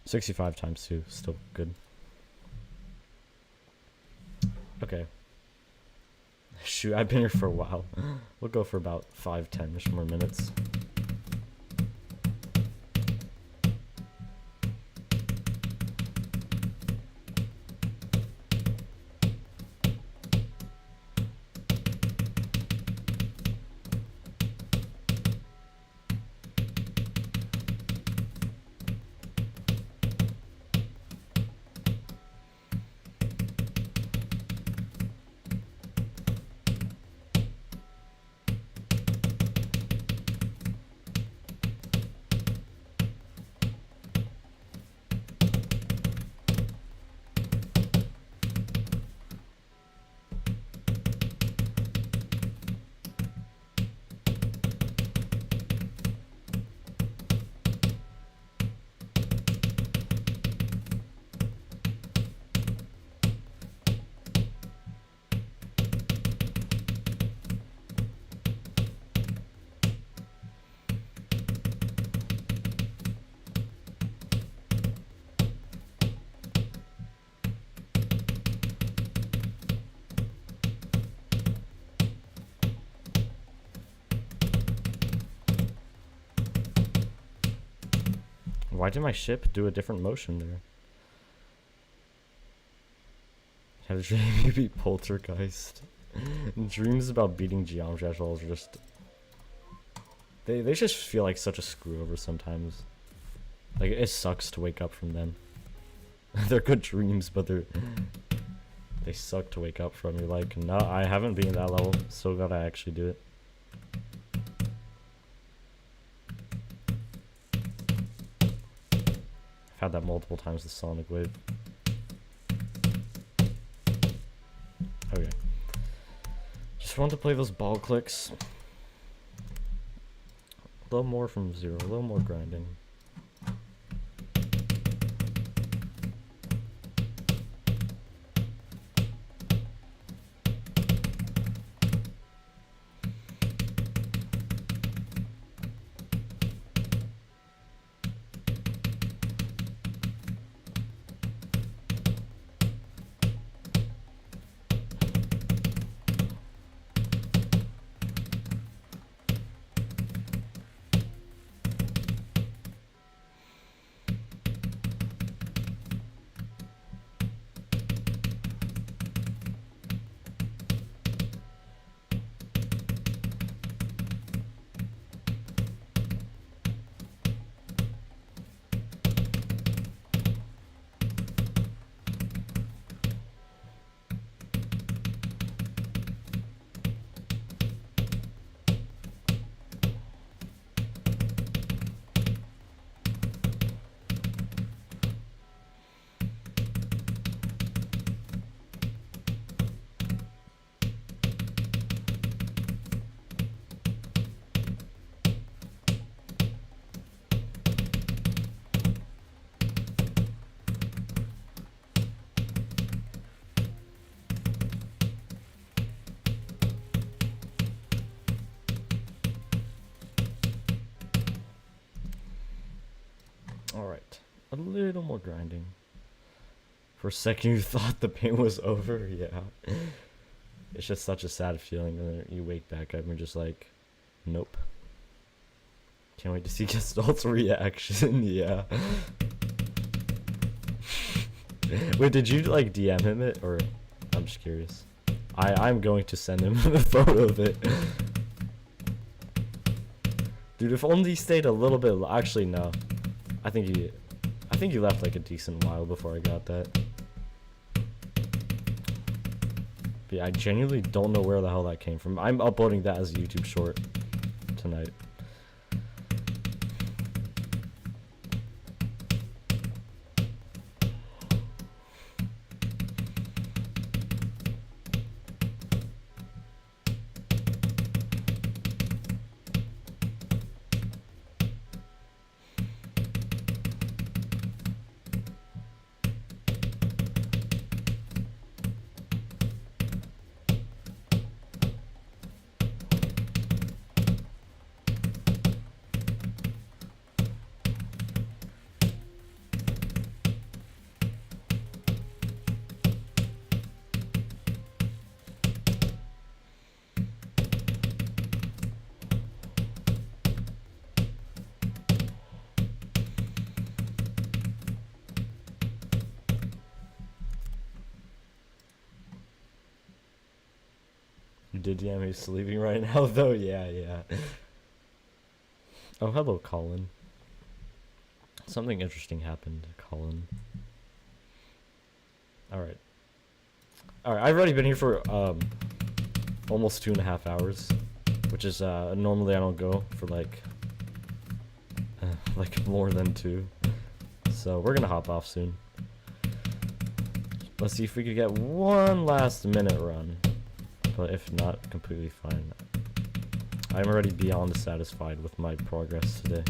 65 times 2, still good. Okay. Shoot, I've been here for a while. We'll go for about 5-10ish more minutes. Why did my ship do a different motion there? Had a dream you beat Poltergeist. Dreams about beating geometry actuals are just... They just feel like such a screw over sometimes. Like, it sucks to wake up from them. They're good dreams, but they suck to wake up from. You're like, no, I haven't been at that level. So glad I actually do it. I've had that multiple times with Sonic Wave. Okay. Just want to play those ball clicks. A little more from zero, a little more grinding. Alright, a little more grinding. For a second you thought the pain was over, yeah. It's just such a sad feeling, and then you wake back up and you're just like, nope. Can't wait to see Gestalt's reaction, yeah. Wait, did you like DM him it, or I'm just curious. I'm going to send him a photo of it. Dude, if only he stayed a little bit, actually no. I think he left like a decent while before I got that. But yeah, I genuinely don't know where the hell that came from. I'm uploading that as a YouTube short tonight. did DM he's sleeping right now though. Yeah. Oh, hello, Colin. Something interesting happened, Colin. Alright. I've already been here for almost 2.5 hours, which is normally I don't go for like more than 2. So we're gonna hop off soon. Let's see if we could get one last minute run, but if not, completely fine. I'm already beyond satisfied with my progress today.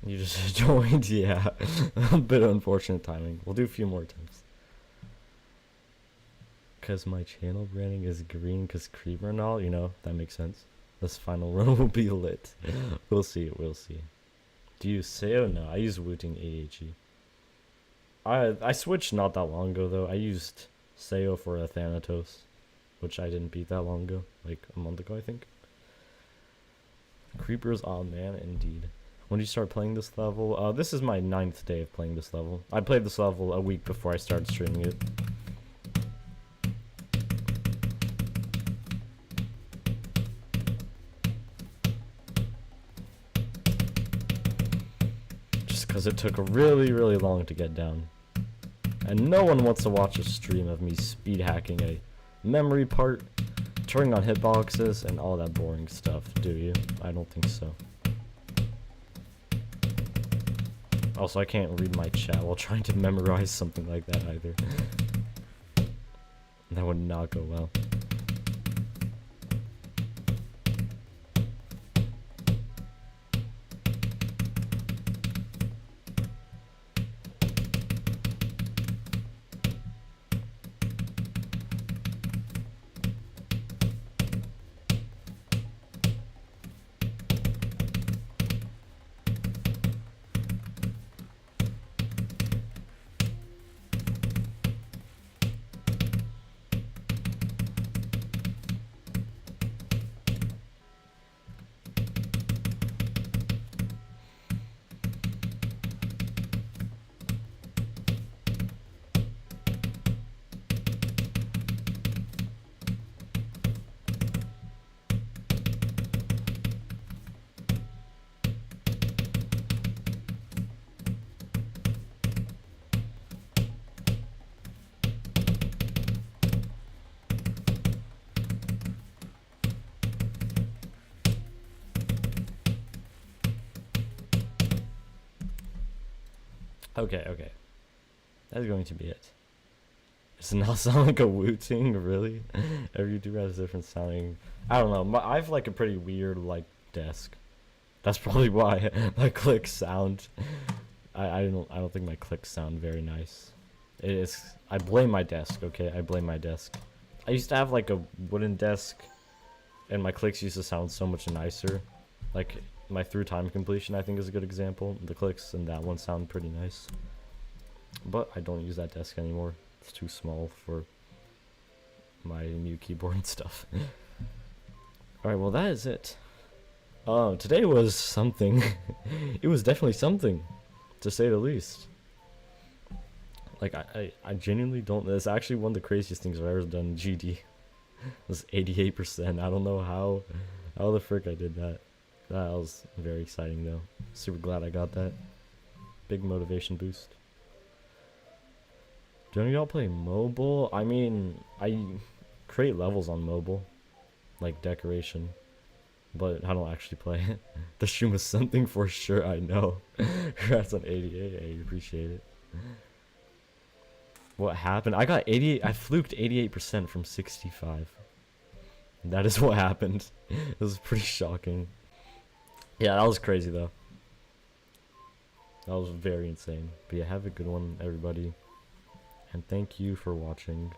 You just joined, yeah. A bit unfortunate timing. We'll do a few more attempts. Cause my channel branding is green cause creeper and all, you know, that makes sense. This final run will be lit. We'll see. Do you say oh no? I use Wooting AHE. I switched not that long ago though. I used Seo for a Thanatos, which I didn't beat that long ago, like a month ago I think. Creepers, oh man, indeed. When did you start playing this level? This is my 9th day of playing this level. I played this level a week before I started streaming it. Just because it took really long to get down. And no one wants to watch a stream of me speed hacking a memory part, turning on hitboxes, and all that boring stuff, do you? I don't think so. Also, I can't read my chat while trying to memorize something like that either. That would not go well. Okay. That's going to be it. Does it not sound like a Wu-Ting, really? Every YouTuber has different sounding. I don't know. I have like a pretty weird like desk. That's probably why my clicks sound. I don't think my clicks sound very nice. I blame my desk. Okay, I blame my desk. I used to have like a wooden desk, and my clicks used to sound so much nicer. Like my through time completion, I think, is a good example. The clicks and that one sound pretty nice. But I don't use that desk anymore. It's too small for my new keyboard and stuff. Alright, well that is it. Today was something. It was definitely something, to say the least. Like, I genuinely don't. It's actually one of the craziest things I've ever done in GD. It was 88%. I don't know how the frick I did that. That was very exciting though. Super glad I got that. Big motivation boost. Do any of y'all play mobile? I mean, I create levels on mobile, like decoration, but I don't actually play it. The stream was something for sure, I know. Congrats on 88, I appreciate it. What happened? I got 88, I fluked 88% from 65. That is what happened. It was pretty shocking. Yeah, that was crazy though. That was very insane. But yeah, have a good one, everybody. And thank you for watching.